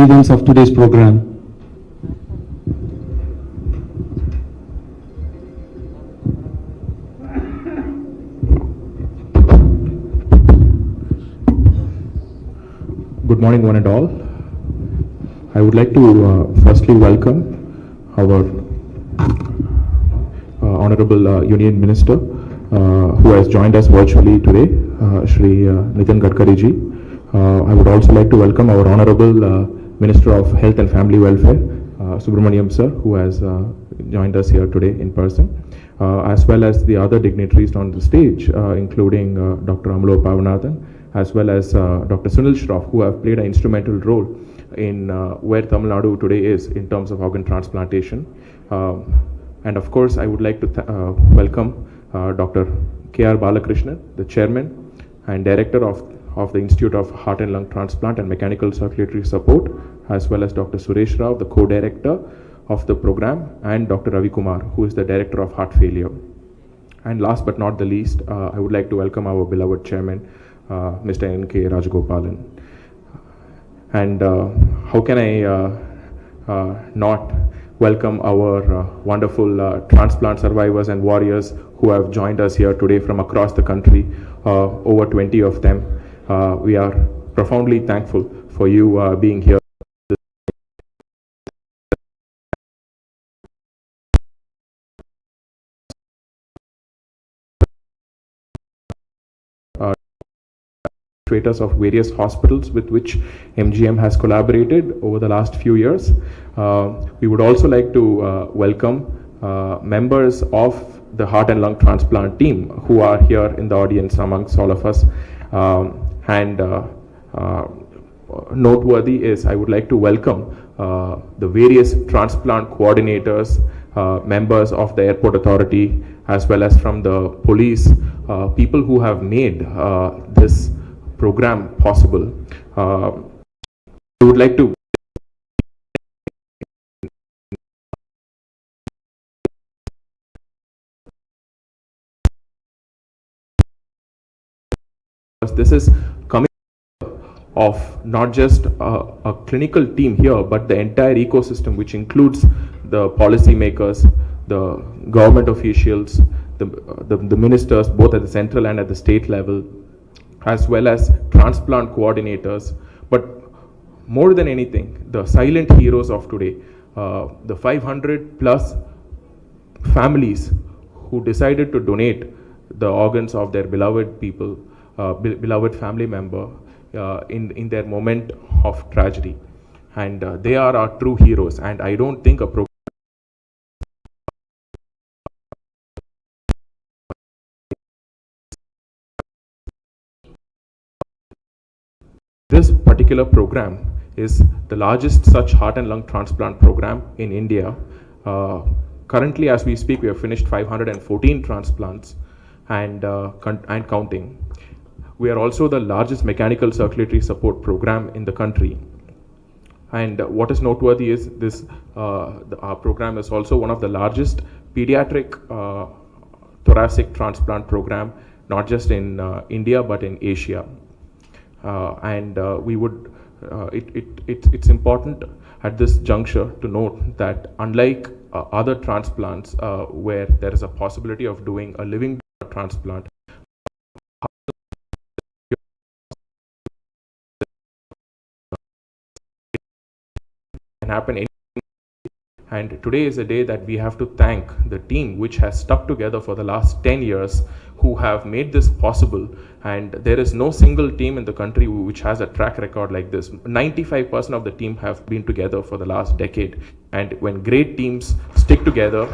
events of today's program. Good morning, one and all. I would like to firstly welcome our Honorable Union Minister who has joined us virtually today, Shri Nitin Gadkari ji. I would also like to welcome our Honorable Minister of Health and Family Welfare, Subramaniam sir, who has joined us here today in person, as well as the other dignitaries on the stage, including Dr. Amlo Pavanathan, as well as Dr. Sunil Shroff, who have played an instrumental role in where Tamil Nadu today is in terms of organ transplantation. And of course, I would like to welcome Dr. K.R. Balakrishnan, the Chairman and Director of the Institute of Heart and Lung Transplant and Mechanical Circulatory Support, as well as Dr. Suresh Rao, the Co-Director of the program, and Dr. Ravi Kumar, who is the Director of Heart Failure. And last but not the least, I would like to welcome our beloved Chairman, Mr. N.K. Rajagopalan. And how can I not welcome our wonderful transplant survivors and warriors who have joined us here today from across the country, over 20 of them. We are profoundly thankful for you being here. Of various hospitals with which MGM has collaborated over the last few years. We would also like to welcome members of the heart and lung transplant team who are here in the audience amongst all of us. And noteworthy is I would like to welcome the various transplant coordinators, members of the airport authority, as well as from the police, people who have made this program possible. I would like to this is coming of not just a clinical team here, but the entire ecosystem, which includes the policymakers, the government officials, the ministers, both at the central and at the state level, as well as transplant coordinators, but more than anything, the silent heroes of today, the 500 plus families who decided to donate the organs of their beloved people, beloved family member in their moment of tragedy. And they are our true heroes. And I don't think a program this particular program is the largest such heart and lung transplant program in India. Currently, as we speak, we have finished 514 transplants and counting. We are also the largest mechanical circulatory support program in the country. And what is noteworthy is this: our program is also one of the largest pediatric thoracic transplant program, not just in India but in Asia. We would it's important at this juncture to note that unlike other transplants where there is a possibility of doing a living transplant, can happen any. And today is a day that we have to thank the team which has stuck together for the last 10 years, who have made this possible. And there is no single team in the country which has a track record like this. 95% of the team have been together for the last decade. And when great teams stick together,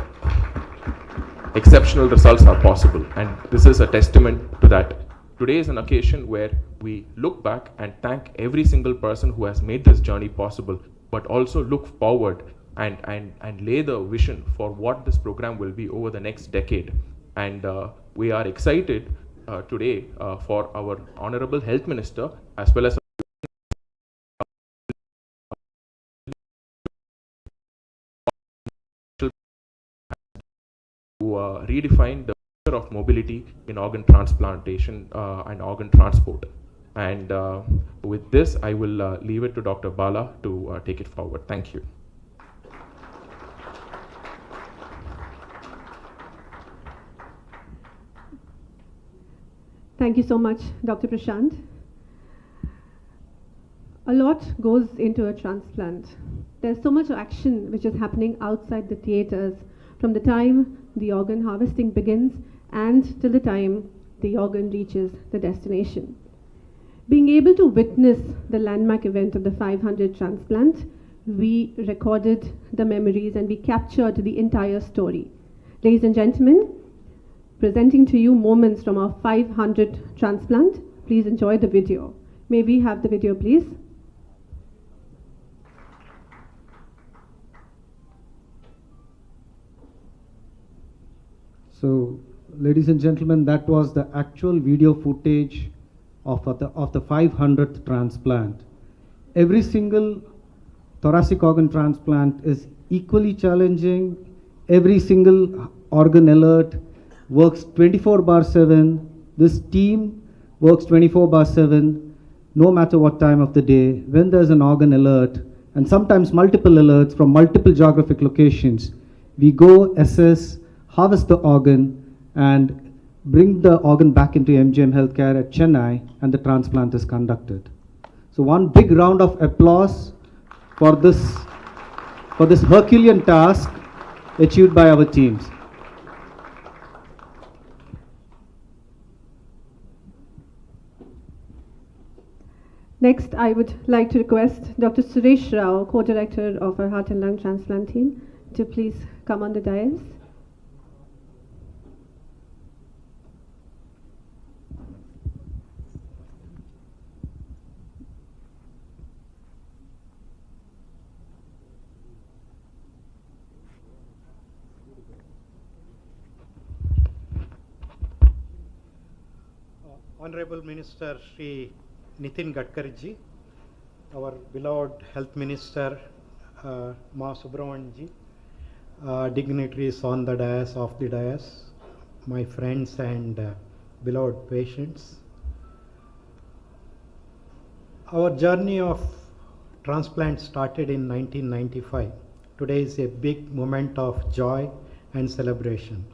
exceptional results are possible. And this is a testament to that. Today is an occasion where we look back and thank every single person who has made this journey possible, but also look forward and lay the vision for what this program will be over the next decade. And we are excited today for our Honorable Health Minister, as well as to redefine the future of mobility in organ transplantation and organ transport. And with this, I will leave it to Dr. Bala to take it forward. Thank you. Thank you so much, Dr. Prashant. A lot goes into a transplant. There's so much action which is happening outside the theaters from the time the organ harvesting begins and till the time the organ reaches the destination. Being able to witness the landmark event of the 500 transplant, we recorded the memories and we captured the entire story. Ladies and gentlemen, presenting to you moments from our 500 transplant. Please enjoy the video. May we have the video, please? So, ladies and gentlemen, that was the actual video footage of the 500th transplant. Every single thoracic organ transplant is equally challenging. Every single organ alert works 24/7. This team works 24/7, no matter what time of the day. When there's an organ alert, and sometimes multiple alerts from multiple geographic locations, we go assess, harvest the organ, and bring the organ back into MGM Healthcare at Chennai, and the transplant is conducted. So one big round of applause for this Herculean task achieved by our teams. Next, I would like to request Dr. Suresh Rao, co-director of our heart and lung transplant team, to please come on the dais. Honorable Minister Shri Nitin Gadkariji, our beloved Health Minister Ma Subramanianji, dignitaries on the dais, off the dais, my friends and beloved patients. Our journey of transplant started in 1995. Today is a big moment of joy and celebration.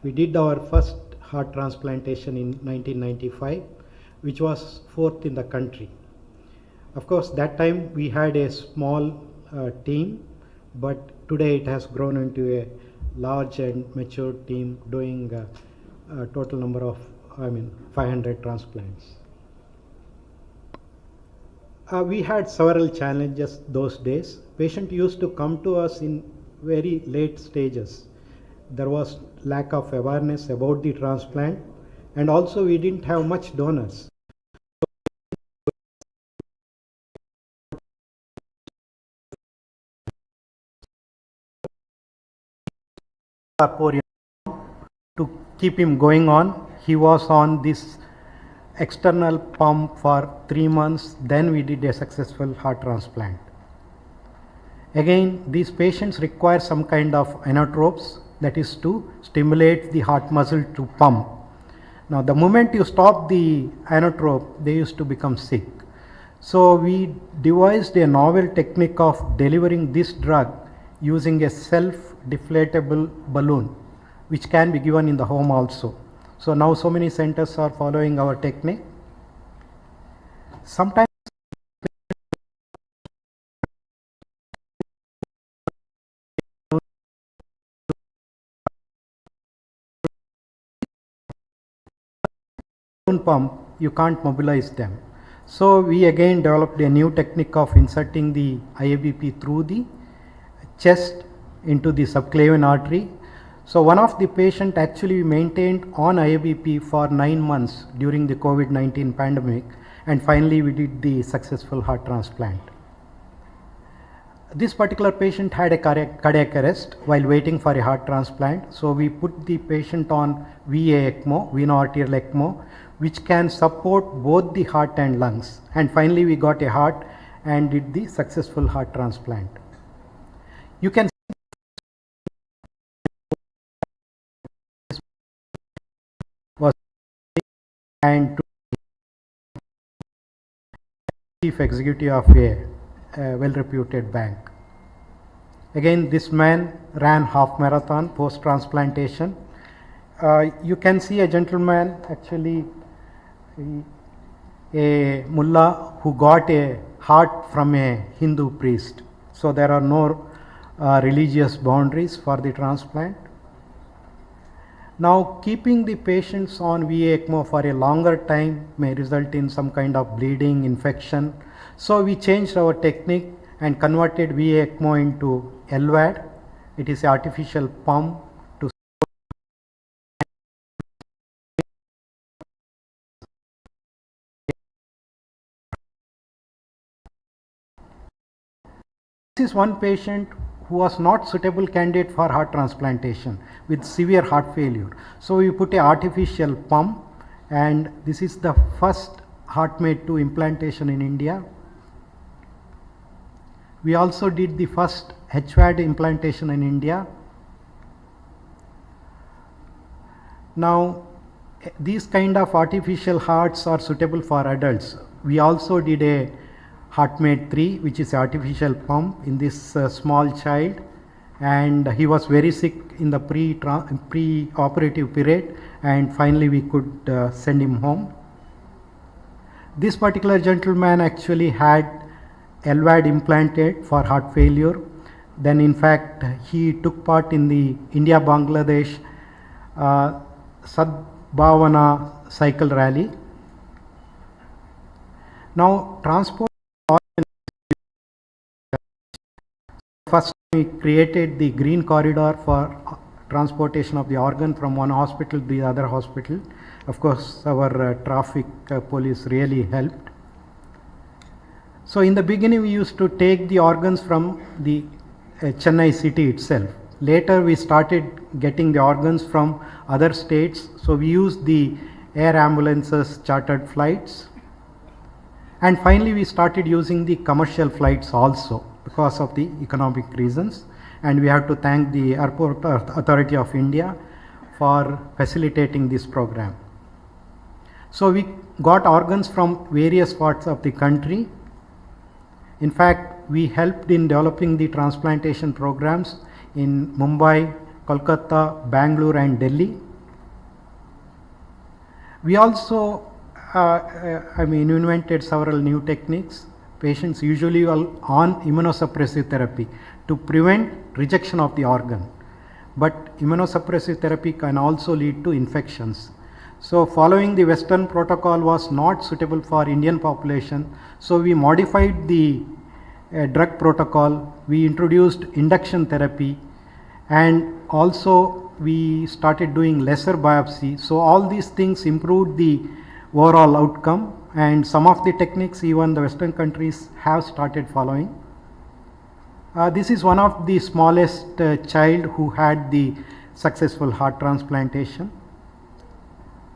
We did our first heart transplantation in 1995, which was fourth in the country. Of course, that time we had a small team, but today it has grown into a large and mature team doing a total number of, 500 transplants. We had several challenges those days. Patient used to come to us in very late stages. There was lack of awareness about the transplant, and also we didn't have much donors. To keep him going on, he was on this external pump for 3 months. Then we did a successful heart transplant. Again, these patients require some kind of inotropes, that is to stimulate the heart muscle to pump. Now, the moment you stop the inotrope, they used to become sick. So we devised a novel technique of delivering this drug using a self-deflatable balloon, which can be given in the home also. So now so many centers are following our technique. Sometimes pump, you can't mobilize them. So we again developed a new technique of inserting the IABP through the chest into the subclavian artery. So one of the patient actually maintained on IABP for 9 months during the COVID-19 pandemic, and finally we did the successful heart transplant. This particular patient had a cardiac arrest while waiting for a heart transplant. So we put the patient on VA ECMO, veno-arterial ECMO, which can support both the heart and lungs. And finally we got a heart and did the successful heart transplant. You can was and chief executive of a well-reputed bank. Again, this man ran half marathon post transplantation. You can see a gentleman, actually a mullah who got a heart from a Hindu priest. So there are no religious boundaries for the transplant. Now, keeping the patients on VA ECMO for a longer time may result in some kind of bleeding, infection. So we changed our technique and converted VA ECMO into LVAD. It is an artificial pump to This is one patient who was not suitable candidate for heart transplantation with severe heart failure. So we put a artificial pump, and this is the first HeartMate 2 implantation in India. We also did the first HVAD implantation in India. Now, these kind of artificial hearts are suitable for adults. We also did a HeartMate 3, which is artificial pump in this small child, and he was very sick in the pre-operative period, and finally we could send him home. This particular gentleman actually had LVAD implanted for heart failure. Then in fact he took part in the India-Bangladesh Sadbhavana cycle rally. Now, transport. First, we created the green corridor for transportation of the organ from one hospital to the other hospital. Of course, our traffic police really helped. So, in the beginning, we used to take the organs from the Chennai city itself. Later, we started getting the organs from other states. So, we used the air ambulances, chartered flights. And finally, we started using the commercial flights also because of the economic reasons, and we have to thank the Airport Authority of India for facilitating this program. So we got organs from various parts of the country. In fact, we helped in developing the transplantation programs in Mumbai, Kolkata, Bangalore and Delhi. We also invented several new techniques. Patients usually are on immunosuppressive therapy to prevent rejection of the organ, but immunosuppressive therapy can also lead to infections. So following the Western protocol was not suitable for Indian population, so we modified the drug protocol. We introduced induction therapy, and also we started doing lesser biopsy. So all these things improved the overall outcome, and some of the techniques even the Western countries have started following. This is one of the smallest child who had the successful heart transplantation.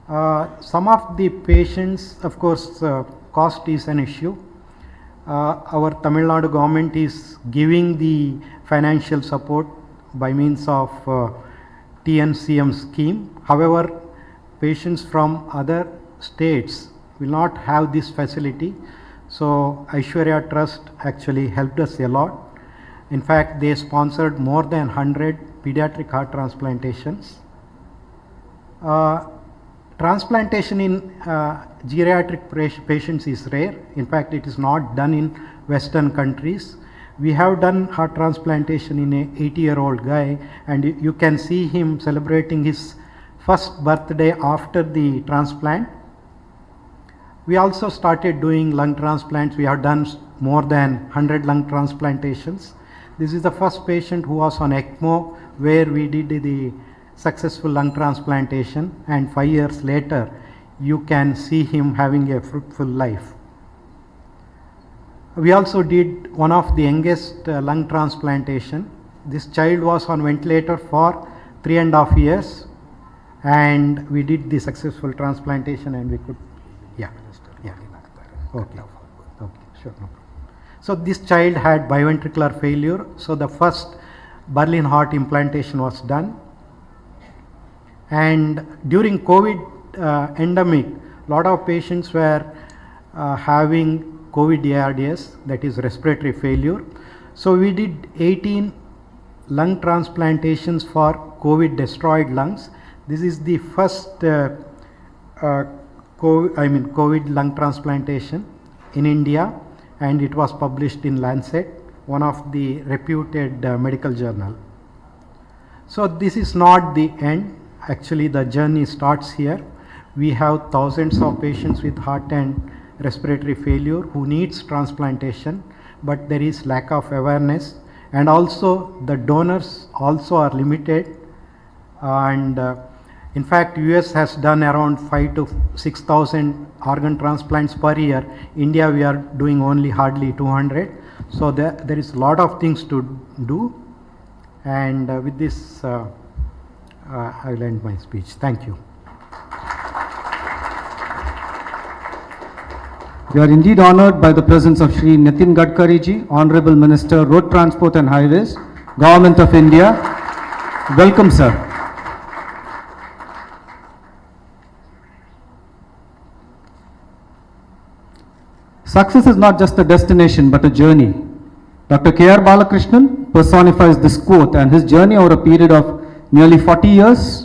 Some of the patients, of course, cost is an issue. Our Tamil Nadu government is giving the financial support by means of TNCM scheme. However, patients from other states will not have this facility. So Aishwarya Trust actually helped us a lot. In fact, they sponsored more than 100 pediatric heart transplantations. Transplantation in geriatric patients is rare. In fact, it is not done in Western countries. We have done heart transplantation in an 80-year-old guy, and you can see him celebrating his first birthday after the transplant. We also started doing lung transplants. We have done more than 100 lung transplantations. This is the first patient who was on ECMO, where we did the successful lung transplantation, and 5 years later you can see him having a fruitful life. We also did one of the youngest lung transplantation. This child was on ventilator for 3.5 years, and we did the successful transplantation, and we could, yeah. Okay, sure, no problem. So this child had biventricular failure, so the first Berlin heart implantation was done. And during COVID endemic, lot of patients were having COVID ARDS, that is respiratory failure. So we did 18 lung transplantations for COVID destroyed lungs. This is the first COVID lung transplantation in India, and it was published in Lancet, one of the reputed medical journal. So this is not the end. Actually, the journey starts here. We have thousands of patients with heart and respiratory failure who needs transplantation, but there is lack of awareness, and also the donors also are limited. And in fact, US has done around 5,000 to 6,000 organ transplants per year. India, we are doing only hardly 200. So there is a lot of things to do. And with this, I will end my speech. Thank you. We are indeed honored by the presence of Shri Nitin Gadkari ji, Honorable Minister, Road Transport and Highways, Government of India. Welcome, sir. Success is not just a destination but a journey. Dr. K.R. Balakrishnan personifies this quote, and his journey over a period of nearly 40 years,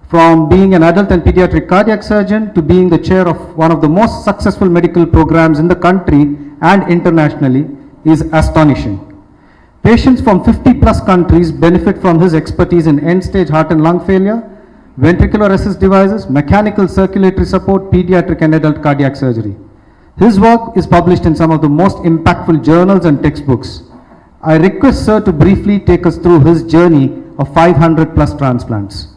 from being an adult and pediatric cardiac surgeon to being the chair of one of the most successful medical programs in the country and internationally, is astonishing. Patients from 50 plus countries benefit from his expertise in end-stage heart and lung failure, ventricular assist devices, mechanical circulatory support, pediatric and adult cardiac surgery. His work is published in some of the most impactful journals and textbooks. I request sir to briefly take us through his journey of 500 plus transplants.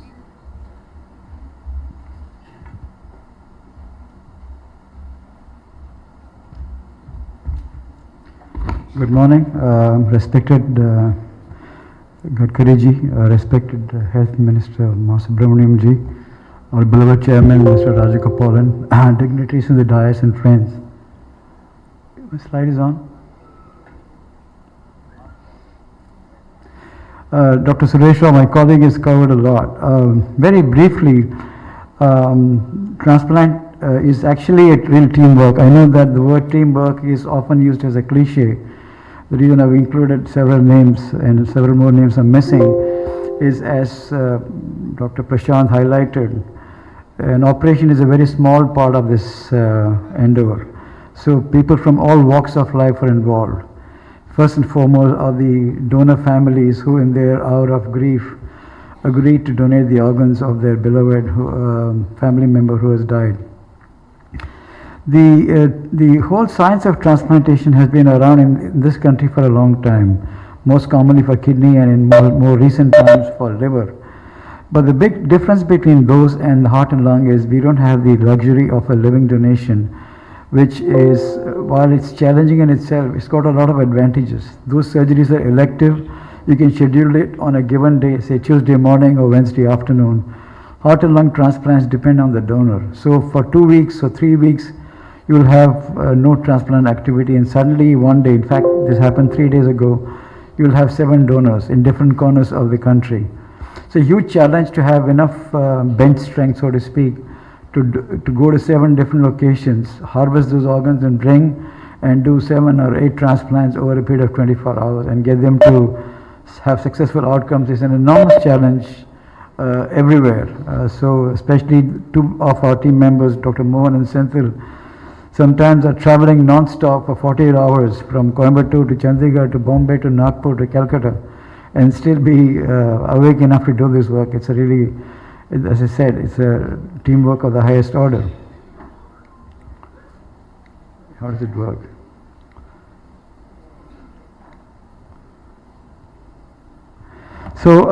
Good morning, respected Gadkari ji, respected Health Minister Ma Subramaniam ji, our beloved Chairman Mr. Rajagopalan, dignitaries in the dais and friends. My slide is on. Dr. Suresh Rao, my colleague, has covered a lot. Very briefly, transplant is actually a real teamwork. I know that the word teamwork is often used as a cliche. The reason I've included several names and several more names are missing is, as Dr. Prashant highlighted, an operation is a very small part of this endeavor. So people from all walks of life are involved. First and foremost are the donor families who in their hour of grief agreed to donate the organs of their beloved family member who has died. The whole science of transplantation has been around in this country for a long time, most commonly for kidney and in more recent times for liver. But the big difference between those and the heart and lung is we don't have the luxury of a living donation, which is, while it's challenging in itself, it's got a lot of advantages. Those surgeries are elective. You can schedule it on a given day, say Tuesday morning or Wednesday afternoon. Heart and lung transplants depend on the donor. So for 2 weeks or 3 weeks, you will have no transplant activity, and suddenly one day, in fact this happened 3 days ago, you will have 7 donors in different corners of the country. It's a huge challenge to have enough bench strength, so to speak, to go to 7 different locations, harvest those organs and bring and do 7 or 8 transplants over a period of 24 hours and get them to have successful outcomes is an enormous challenge everywhere. So especially 2 of our team members, Dr. Mohan and Senthil, sometimes are traveling non-stop for 48 hours from Coimbatore to Chandigarh to Bombay to Nagpur to Calcutta and still be awake enough to do this work. It's a really, as I said, it's a teamwork of the highest order. How does it work? So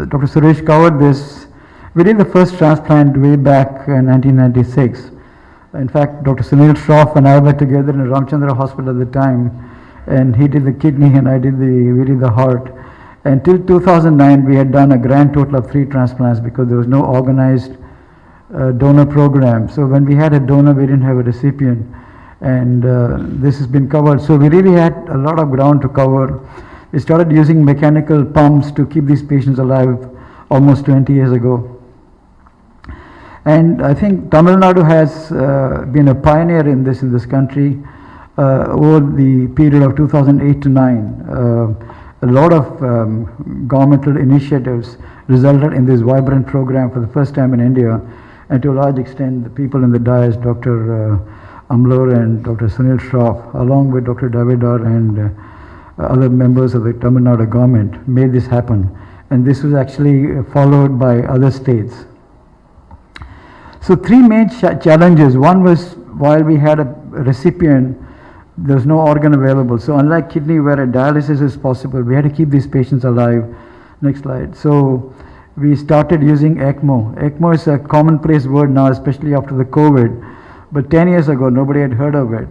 Dr. Suresh covered this. We did the first transplant way back in 1996. In fact, Dr. Sunil Shroff and I were together in a Ramchandra hospital at the time, and he did the kidney and we did the heart. Until 2009, we had done a grand total of 3 transplants because there was no organized donor program. So when we had a donor, we didn't have a recipient, and this has been covered. So we really had a lot of ground to cover. We started using mechanical pumps to keep these patients alive almost 20 years ago. And I think Tamil Nadu has been a pioneer in this country over the period of 2008 to 9. A lot of governmental initiatives resulted in this vibrant program for the first time in India, and to a large extent the people in the dais, Dr. Amlur and Dr. Sunil Shroff, along with Dr. Davidar and other members of the Tamil Nadu government, made this happen. And this was actually followed by other states. So three main challenges. One was, while we had a recipient, there was no organ available. So unlike kidney where a dialysis is possible, we had to keep these patients alive. Next slide. So we started using ECMO. ECMO is a commonplace word now, especially after the COVID, but 10 years ago nobody had heard of it.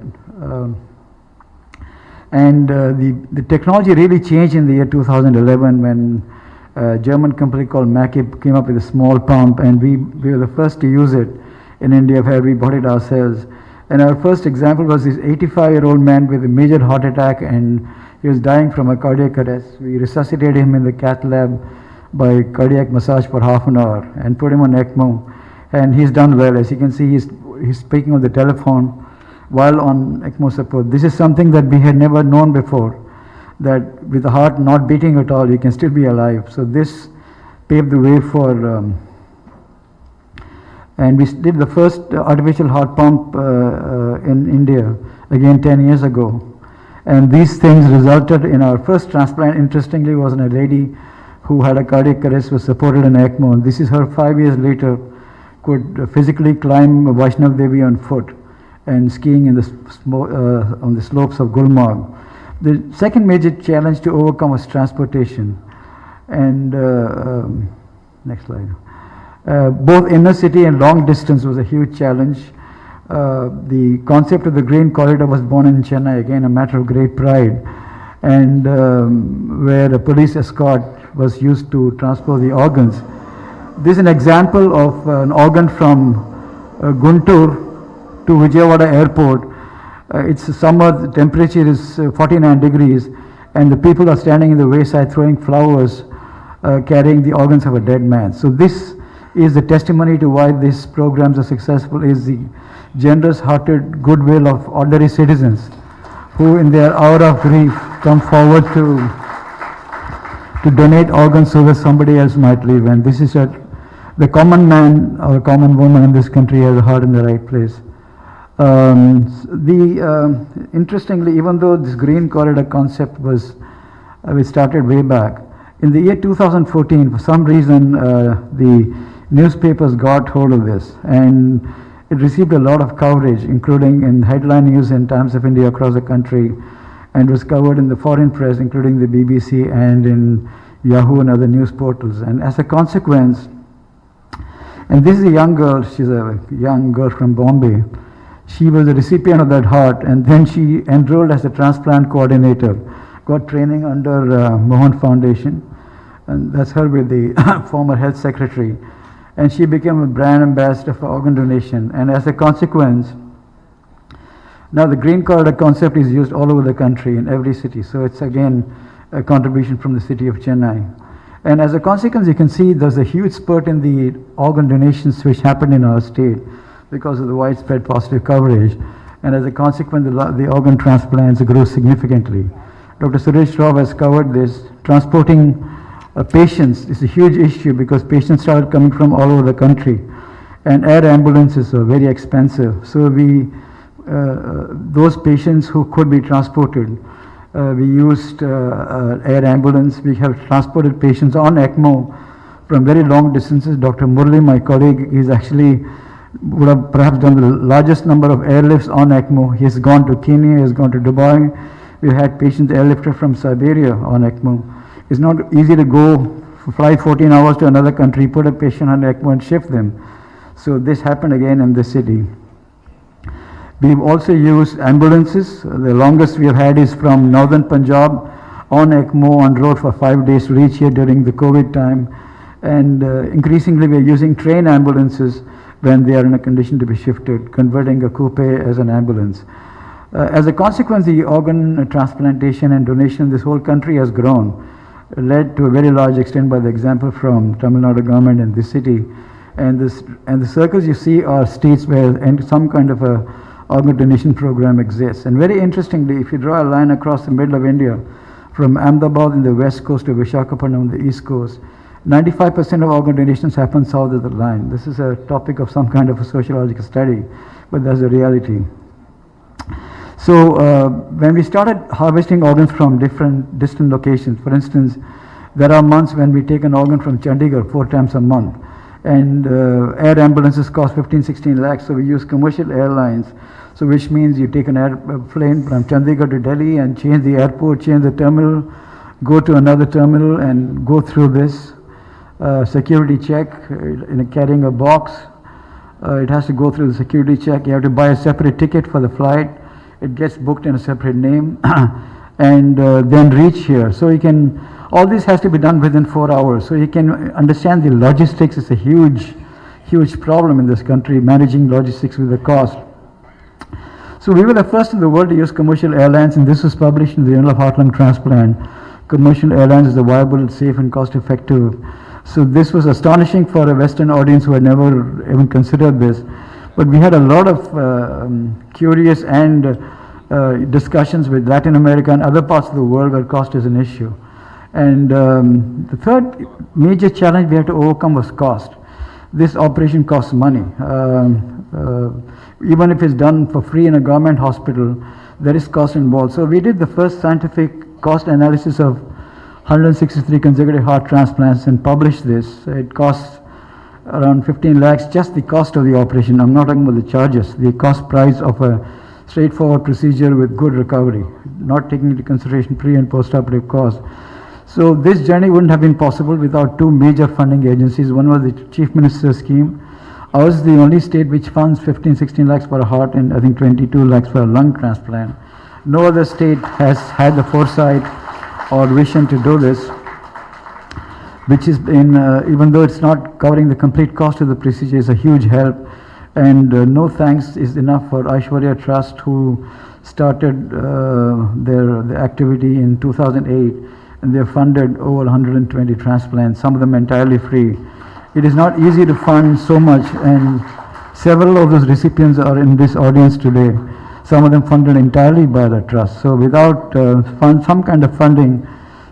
The technology really changed in the year 2011 when a German company called Makip came up with a small pump, and we were the first to use it in India, where we bought it ourselves. And our first example was this 85-year-old man with a major heart attack, and he was dying from a cardiac arrest. We resuscitated him in the cath lab by cardiac massage for half an hour and put him on ECMO, and he's done well. As you can see, he's speaking on the telephone while on ECMO support. This is something that we had never known before, that with the heart not beating at all, you can still be alive. So this paved the way for, and we did the first artificial heart pump in India, again 10 years ago. And these things resulted in our first transplant, interestingly, was in a lady who had a cardiac arrest, was supported in ECMO. And this is her 5 years later, could physically climb Vaishnav Devi on foot and skiing in on the slopes of Gulmarg. The second major challenge to overcome was transportation. And next slide. Both inner city and long distance was a huge challenge. The concept of the Green Corridor was born in Chennai, again a matter of great pride, and where a police escort was used to transport the organs. This is an example of an organ from Guntur to Vijayawada airport. It's summer, the temperature is 49 degrees, and the people are standing in the wayside throwing flowers, carrying the organs of a dead man. So this is the testimony to why these programs are successful, is the generous-hearted goodwill of ordinary citizens who in their hour of grief come forward to donate organs so that somebody else might live. And this is the common man or common woman in this country has a heart in the right place. Interestingly, even though this Green Corridor concept was, we started way back, in the year 2014, for some reason, the newspapers got hold of this, and it received a lot of coverage, including in headline news in Times of India across the country, and was covered in the foreign press, including the BBC and in Yahoo and other news portals. And as a consequence, and this is a young girl, she's a young girl from Bombay. She was a recipient of that heart, and then she enrolled as a transplant coordinator, got training under Mohan Foundation, and that's her with the former health secretary. And she became a brand ambassador for organ donation. And as a consequence, now the Green Corridor concept is used all over the country in every city. So it's again a contribution from the city of Chennai. And as a consequence, you can see there's a huge spurt in the organ donations which happened in our state because of the widespread positive coverage. And as a consequence, the organ transplants grew significantly. Dr. Suresh Rao has covered this. Transporting patients is a huge issue because patients started coming from all over the country, and air ambulances are very expensive. So those patients who could be transported, we used air ambulance. We have transported patients on ECMO from very long distances. Dr. Murli, my colleague, is actually would have perhaps done the largest number of airlifts on ECMO. He has gone to Kenya, he has gone to Dubai. We've had patients airlifted from Siberia on ECMO. It's not easy to fly 14 hours to another country, put a patient on ECMO and shift them. So this happened again in the city. We've also used ambulances. The longest we have had is from northern Punjab on ECMO on road for 5 days to reach here during the COVID time. And increasingly we are using train ambulances when they are in a condition to be shifted, converting a coupe as an ambulance. As a consequence, the organ transplantation and donation in this whole country has grown, led to a very large extent by the example from Tamil Nadu government in this city. And the circles you see are states where some kind of a organ donation program exists. And very interestingly, if you draw a line across the middle of India, from Ahmedabad in the west coast to Visakhapatnam on the east coast, 95% of organ donations happen south of the line. This is a topic of some kind of a sociological study, but that's the reality. So when we started harvesting organs from different distant locations, for instance, there are months when we take an organ from Chandigarh 4 times a month, and air ambulances cost 15-16 lakhs, so we use commercial airlines, so which means you take an airplane from Chandigarh to Delhi and change the airport, change the terminal, go to another terminal and go through this security check, carrying a box. It has to go through the security check. You have to buy a separate ticket for the flight. It gets booked in a separate name and then reach here. So you can, all this has to be done within 4 hours. So you can understand the logistics is a huge problem in this country, managing logistics with the cost. So we were the first in the world to use commercial airlines, and this was published in the Journal of Heart Lung Transplant. Commercial airlines is a viable, safe and cost effective. So this was astonishing for a Western audience who had never even considered this. But we had a lot of curious and discussions with Latin America and other parts of the world where cost is an issue. And the third major challenge we had to overcome was cost. This operation costs money. Even if it's done for free in a government hospital, there is cost involved. So we did the first scientific cost analysis of 163 consecutive heart transplants and published this. It costs around 15 lakhs, just the cost of the operation. I'm not talking about the charges, the cost price of a straightforward procedure with good recovery, not taking into consideration pre and post-operative costs. So this journey wouldn't have been possible without two major funding agencies. One was the Chief Minister's scheme. Ours is the only state which funds 15-16 lakhs for a heart and I think 22 lakhs for a lung transplant. No other state has had the foresight or vision to do this, which is even though it's not covering the complete cost of the procedure, is a huge help. And no thanks is enough for Aishwarya Trust, who started their activity in 2008, and they funded over 120 transplants, some of them entirely free. It is not easy to fund so much, and several of those recipients are in this audience today. Some of them funded entirely by the trust. So without some kind of funding,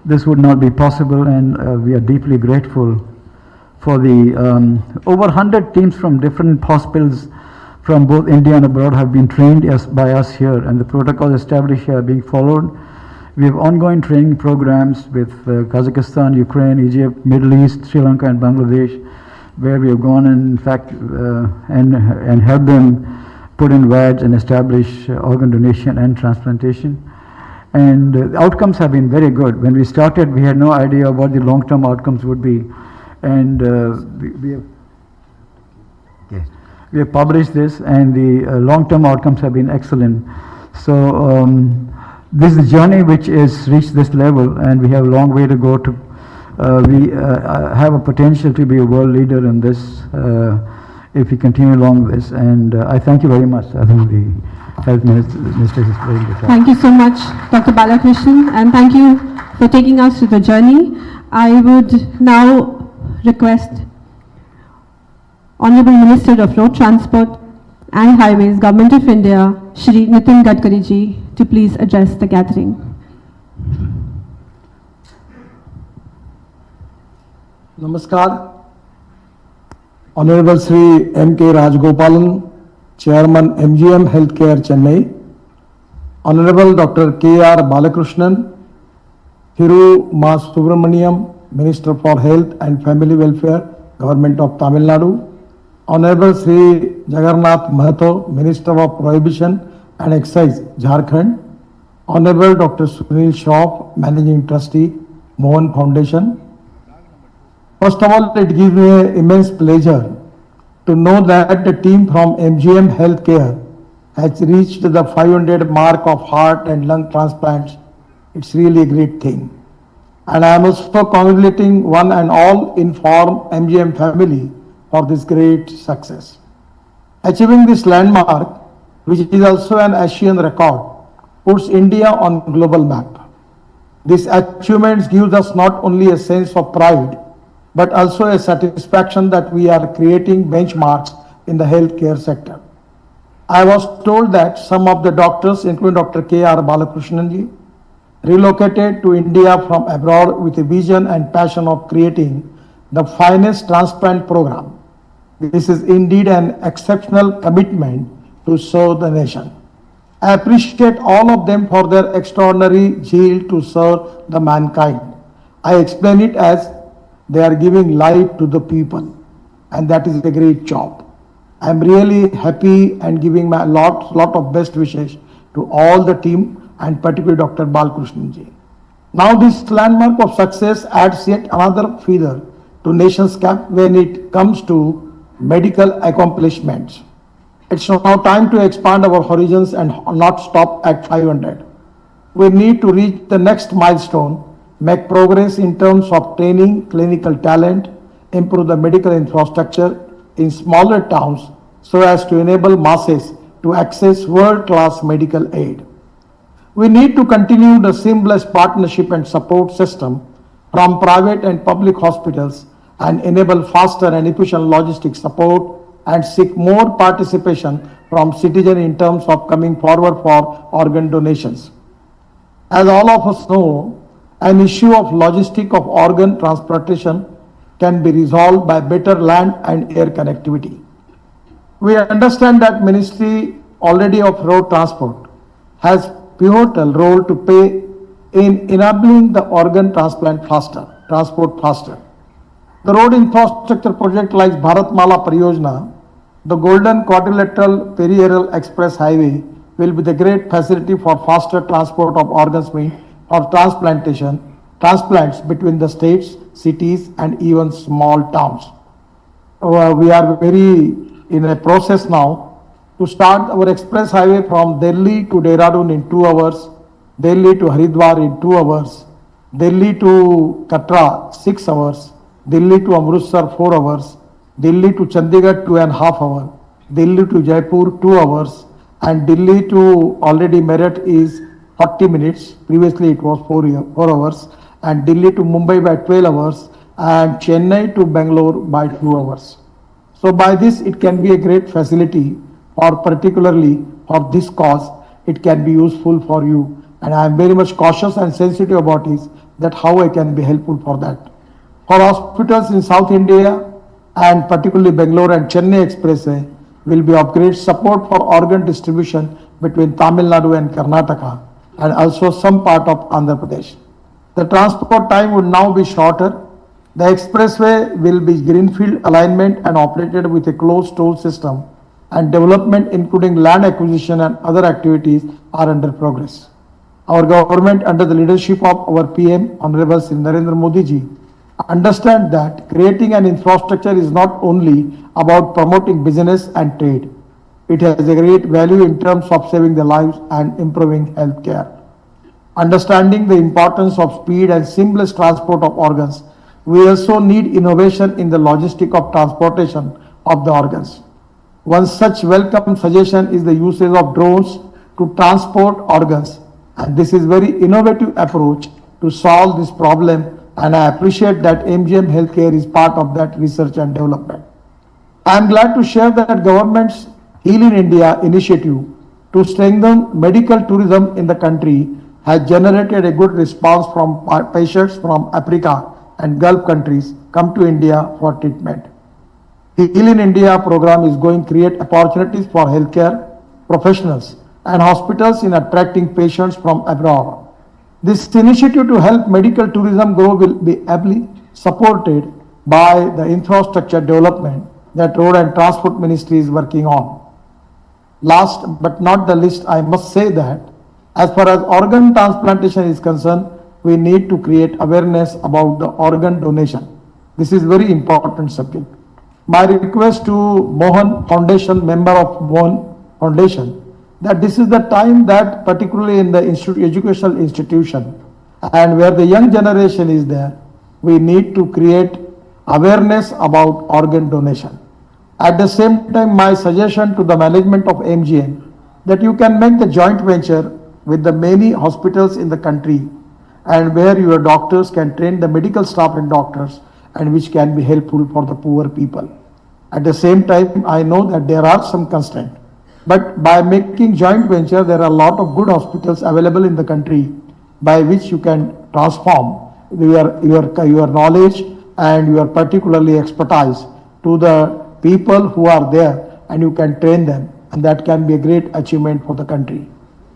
this would not be possible, and we are deeply grateful for the over 100 teams from different hospitals from both India and abroad have been trained by us here, and the protocols established here are being followed. We have ongoing training programs with Kazakhstan, Ukraine, Egypt, Middle East, Sri Lanka and Bangladesh, where we have gone and in fact and helped them put in VADs and establish organ donation and transplantation. And the outcomes have been very good. When we started, we had no idea what the long-term outcomes would be. And we have published this, and the long-term outcomes have been excellent. So this is a journey which has reached this level, and we have a long way to go to. We have a potential to be a world leader in this if we continue along this. And I thank you very much. I think the Health Minister is explained this. Thank you so much, Dr. Balakrishnan, and thank you for taking us through the journey. I would now request Honorable Minister of Road Transport and Highways, Government of India, Shri Nitin Gadkari ji, to please address the gathering. Namaskar. Honorable Sri M.K. Rajgopalan, Chairman MGM Healthcare Chennai, Honorable Dr. K.R. Balakrishnan, Thiru Mas Subramaniam, Minister for Health and Family Welfare, Government of Tamil Nadu, Honorable Sri Jagannath Mahato, Minister of Prohibition and Excise, Jharkhand, Honorable Dr. Sunil Shroff, Managing Trustee, Mohan Foundation. First of all, it gives me an immense pleasure to know that the team from MGM Healthcare has reached the 500 mark of heart and lung transplants. It's really a great thing. And I am also congratulating one and all Inform MGM family for this great success. Achieving this landmark, which is also an Asian record, puts India on global map. This achievement gives us not only a sense of pride, but also a satisfaction that we are creating benchmarks in the healthcare sector. I was told that some of the doctors, including Dr. K.R. Balakrishnan, relocated to India from abroad with a vision and passion of creating the finest transplant program. This is indeed an exceptional commitment to serve the nation. I appreciate all of them for their extraordinary zeal to serve the mankind. I explain it as they are giving life to the people, and that is a great job. I am really happy and giving my lot of best wishes to all the team and particularly Dr. Balakrishnan. Now this landmark of success adds yet another feather to nation's cap when it comes to medical accomplishments. It's now time to expand our horizons and not stop at 500. We need to reach the next milestone, make progress in terms of training, clinical talent, improve the medical infrastructure in smaller towns so as to enable masses to access world-class medical aid. We need to continue the seamless partnership and support system from private and public hospitals and enable faster and efficient logistics support and seek more participation from citizens in terms of coming forward for organ donations. As all of us know, an issue of logistic of organ transplantation can be resolved by better land and air connectivity. We understand that Ministry already of Road Transport has pivotal role to play in enabling the organ transport faster. The road infrastructure project like Bharatmala Pariyojana, the Golden Quadrilateral Peripheral Express Highway will be the great facility for faster transport of organs or transplants between the states, cities and even small towns. We are very in a process now to start our express highway from Delhi to Dehradun in 2 hours, Delhi to Haridwar in 2 hours, Delhi to Katra 6 hours, Delhi to Amritsar 4 hours, Delhi to Chandigarh 2.5 hours, Delhi to Jaipur 2 hours, and Delhi to already Meerut is 40 minutes. Previously it was 4 hours, and Delhi to Mumbai by 12 hours, and Chennai to Bangalore by 2 hours. So by this it can be a great facility, or particularly for this cause, it can be useful for you. And I am very much cautious and sensitive about this, that how I can be helpful for that. For hospitals in South India and particularly Bangalore and Chennai Expressway will be of great support for organ distribution between Tamil Nadu and Karnataka and also some part of Andhra Pradesh. The transport time would now be shorter. The expressway will be greenfield alignment and operated with a closed toll system, and development including land acquisition and other activities are under progress. Our government under the leadership of our PM Honorable Shri Narendra Modi ji understand that creating an infrastructure is not only about promoting business and trade. It has a great value in terms of saving the lives and improving healthcare. Understanding the importance of speed and seamless transport of organs, we also need innovation in the logistic of transportation of the organs. One such welcome suggestion is the usage of drones to transport organs, and this is very innovative approach to solve this problem, and I appreciate that MGM Healthcare is part of that research and development. I am glad to share that government's Heal in India initiative to strengthen medical tourism in the country has generated a good response from patients from Africa and Gulf countries come to India for treatment. The Heal in India program is going to create opportunities for healthcare professionals and hospitals in attracting patients from abroad. This initiative to help medical tourism grow will be ably supported by the infrastructure development that Road and Transport Ministry is working on. Last but not the least, I must say that as far as organ transplantation is concerned, we need to create awareness about the organ donation. This is very important subject. My request to Mohan Foundation, member of Mohan Foundation, that this is the time that particularly in the educational institution and where the young generation is there, we need to create awareness about organ donation. At the same time, my suggestion to the management of MGM that you can make the joint venture with the many hospitals in the country and where your doctors can train the medical staff and doctors and which can be helpful for the poor people. At the same time, I know that there are some constraints. But by making joint venture, there are a lot of good hospitals available in the country by which you can transform your knowledge and your particularly expertise to the people who are there, and you can train them, and that can be a great achievement for the country.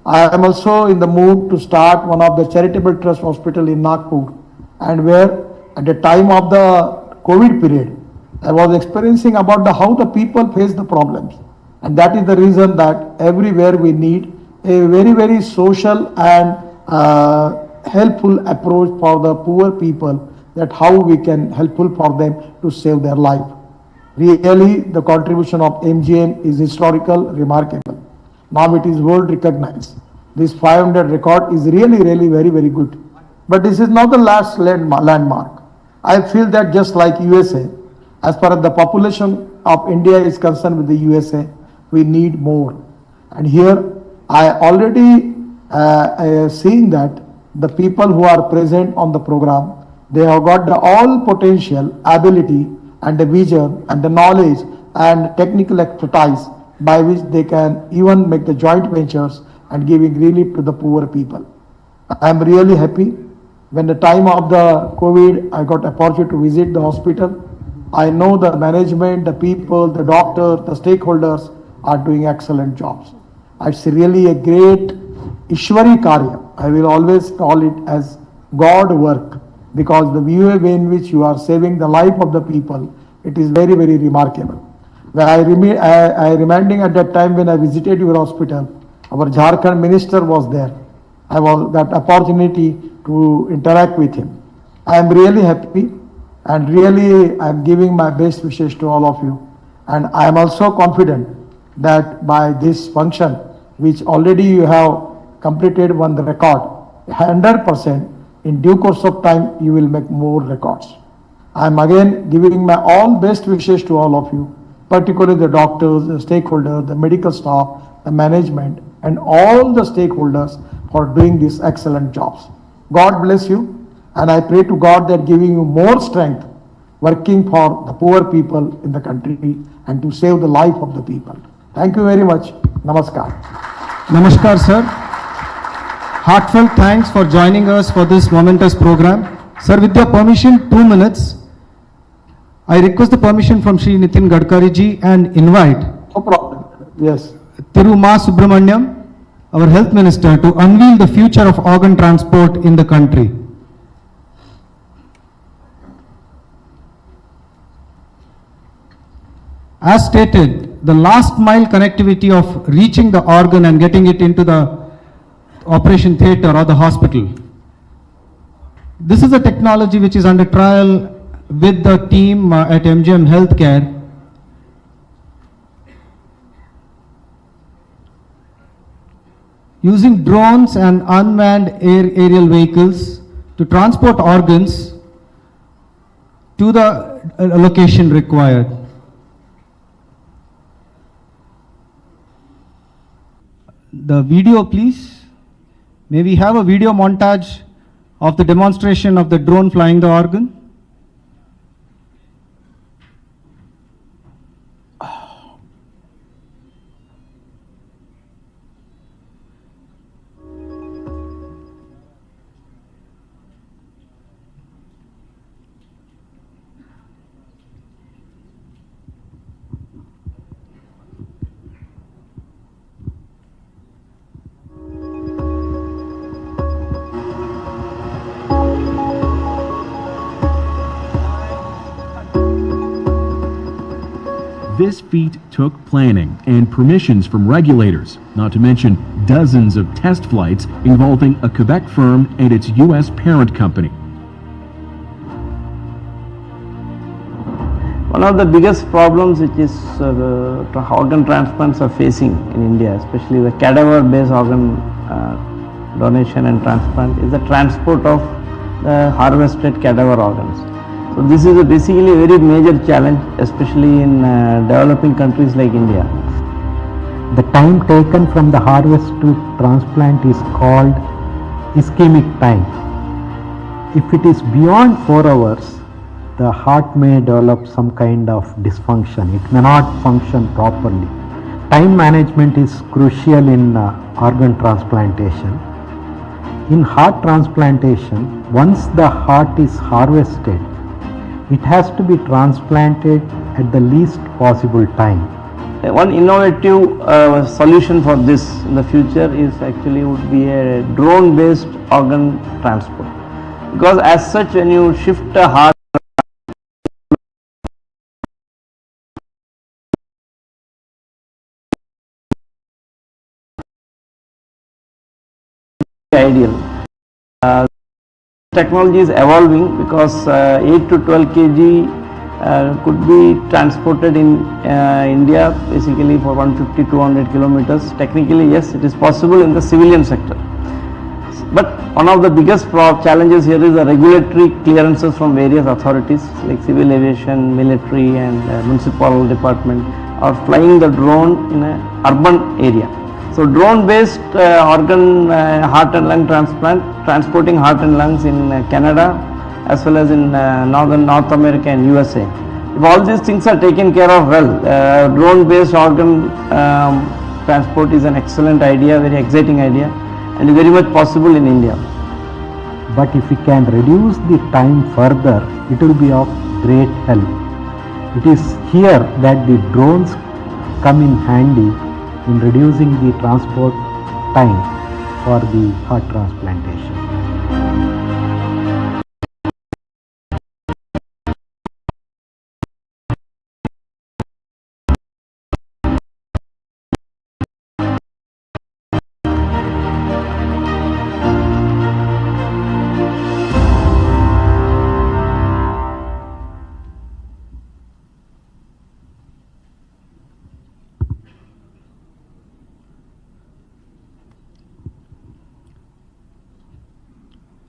I am also in the mood to start one of the charitable trust hospital in Nagpur, and where at the time of the COVID period, I was experiencing about how the people face the problems. And that is the reason that everywhere we need a very, very social and helpful approach for the poor people, that how we can helpful for them to save their life. Really, the contribution of MGM is historical, remarkable. Now it is world recognized. This 500 record is really, really very, very good. But this is not the last landmark. I feel that just like USA, as far as the population of India is concerned with the USA, we need more. And here I already seeing that the people who are present on the program, they have got the all potential ability and the vision and the knowledge and technical expertise by which they can even make the joint ventures and giving relief to the poor people. I am really happy. When the time of the COVID, I got opportunity to visit the hospital. I know the management, the people, the doctor, the stakeholders are doing excellent jobs. It's really a great Ishwari Karya. I will always call it as God work, because the way in which you are saving the life of the people, it is very, very remarkable. I reminding at that time when I visited your hospital, our Jharkhand minister was there. I got opportunity to interact with him. I am really happy, and really I am giving my best wishes to all of you. And I am also confident that by this function, which already you have completed one the record, 100%, in due course of time, you will make more records. I am again giving my all best wishes to all of you, particularly the doctors, the stakeholders, the medical staff, the management, and all the stakeholders for doing these excellent jobs. God bless you, and I pray to God that giving you more strength working for the poor people in the country and to save the life of the people. Thank you very much. Namaskar. Namaskar, sir. Heartfelt thanks for joining us for this momentous program. Sir, with your permission, 2 minutes. I request the permission from Shri Nitin Gadkari ji and invite No problem. Yes. Thiru Ma Subramaniam, our Health Minister, to unveil the future of organ transport in the country. As stated, the last mile connectivity of reaching the organ and getting it into the operation theatre or the hospital. This is a technology which is under trial with the team at MGM Healthcare. Using drones and unmanned aerial vehicles to transport organs to the location required. The video, please. May we have a video montage of the demonstration of the drone flying the organ? This feat took planning and permissions from regulators, not to mention dozens of test flights involving a Quebec firm and its U.S. parent company. One of the biggest problems which is organ transplants are facing in India, especially the cadaver-based organ donation and transplant, is the transport of the harvested cadaver organs. So this is basically a very major challenge, especially in developing countries like India. The time taken from the harvest to transplant is called ischemic time. If it is beyond 4 hours, the heart may develop some kind of dysfunction. It may not function properly. Time management is crucial in organ transplantation. In heart transplantation, once the heart is harvested, it has to be transplanted at the least possible time. One innovative solution for this in the future is actually would be a drone based organ transport, because as such when you shift a heart ideal. Technology is evolving because 8 to 12 kg could be transported in India basically for 150-200 kilometers. Technically yes, it is possible in the civilian sector, but one of the biggest challenges here is the regulatory clearances from various authorities like civil aviation, military and municipal department are flying the drone in an urban area. So drone based organ heart and lung transplant, transporting heart and lungs in Canada as well as in North America and USA. If all these things are taken care of well, drone based organ transport is an excellent idea, very exciting idea, and is very much possible in India. But if we can reduce the time further, it will be of great help. It is here that the drones come in handy in reducing the transport time for the heart transplantation.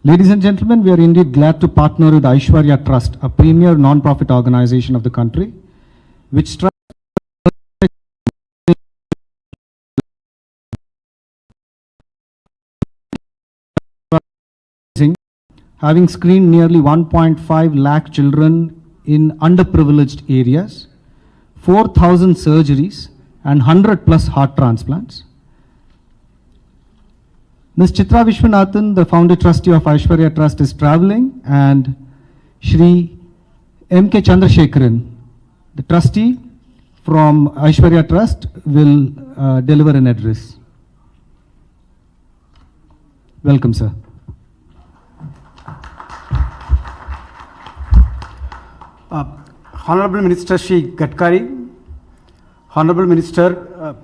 Ladies and gentlemen, we are indeed glad to partner with Aishwarya Trust, a premier non-profit organization of the country, which strives having screened nearly 1.5 lakh children in underprivileged areas, 4,000 surgeries and 100 plus heart transplants. Ms. Chitra Vishwanathan, the founder trustee of Aishwarya Trust, is traveling, and Shri M.K. Chandrasekharan, the trustee from Aishwarya Trust, will deliver an address. Welcome, sir. Honorable Minister Shri Gadkari, Honorable Minister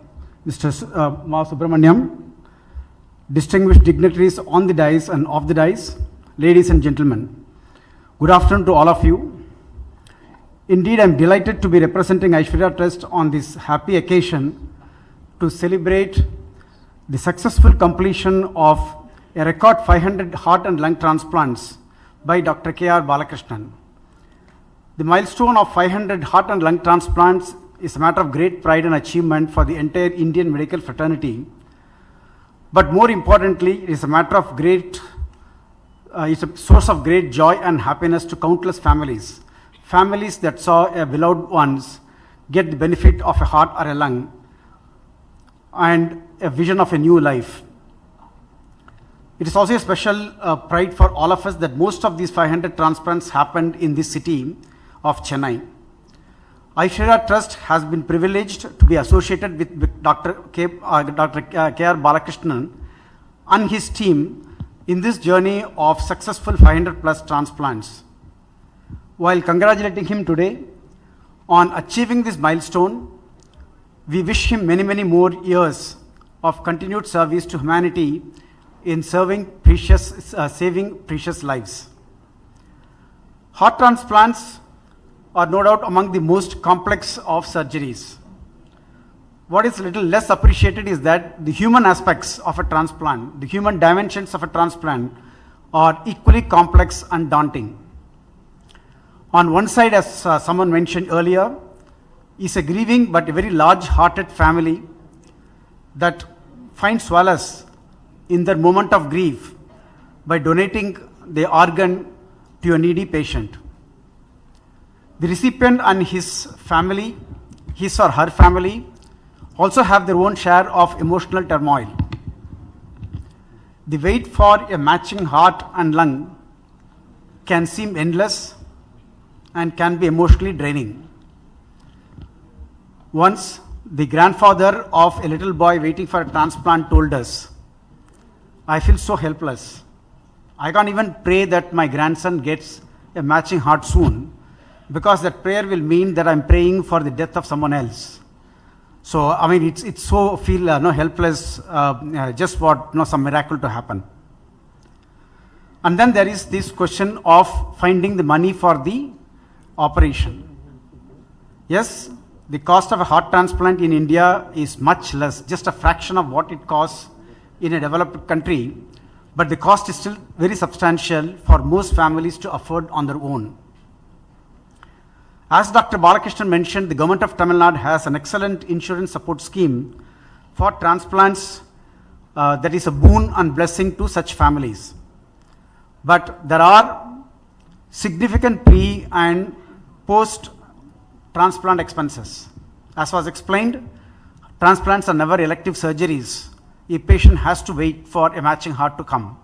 Mr. Ma Subramaniam, distinguished dignitaries on the dais and off the dais, ladies and gentlemen, good afternoon to all of you. Indeed, I am delighted to be representing Aishwarya Trust on this happy occasion to celebrate the successful completion of a record 500 heart and lung transplants by Dr. K.R. Balakrishnan. The milestone of 500 heart and lung transplants is a matter of great pride and achievement for the entire Indian medical fraternity. But more importantly, it is a matter of it's a source of great joy and happiness to countless families. Families that saw a beloved ones get the benefit of a heart or a lung and a vision of a new life. It is also a special pride for all of us that most of these 500 transplants happened in this city of Chennai. Aishwarya Trust has been privileged to be associated with Dr. K.R. Balakrishnan and his team in this journey of successful 500 plus transplants. While congratulating him today on achieving this milestone, we wish him many, many more years of continued service to humanity in saving precious lives. Heart transplants are no doubt among the most complex of surgeries. What is a little less appreciated is that the human aspects of a transplant, the human dimensions of a transplant, are equally complex and daunting. On one side, as someone mentioned earlier, is a grieving but a very large-hearted family that finds solace in their moment of grief by donating the organ to a needy patient. The recipient and his family, his or her family, also have their own share of emotional turmoil. The wait for a matching heart and lung can seem endless and can be emotionally draining. Once, the grandfather of a little boy waiting for a transplant told us, "I feel so helpless. I can't even pray that my grandson gets a matching heart soon, because that prayer will mean that I'm praying for the death of someone else." So, I mean, it's so feel helpless, just what some miracle to happen. And then there is this question of finding the money for the operation. Yes, the cost of a heart transplant in India is much less, just a fraction of what it costs in a developed country, but the cost is still very substantial for most families to afford on their own. As Dr. Balakrishnan mentioned, the government of Tamil Nadu has an excellent insurance support scheme for transplants that is a boon and blessing to such families. But there are significant pre and post transplant expenses. As was explained, transplants are never elective surgeries. A patient has to wait for a matching heart to come.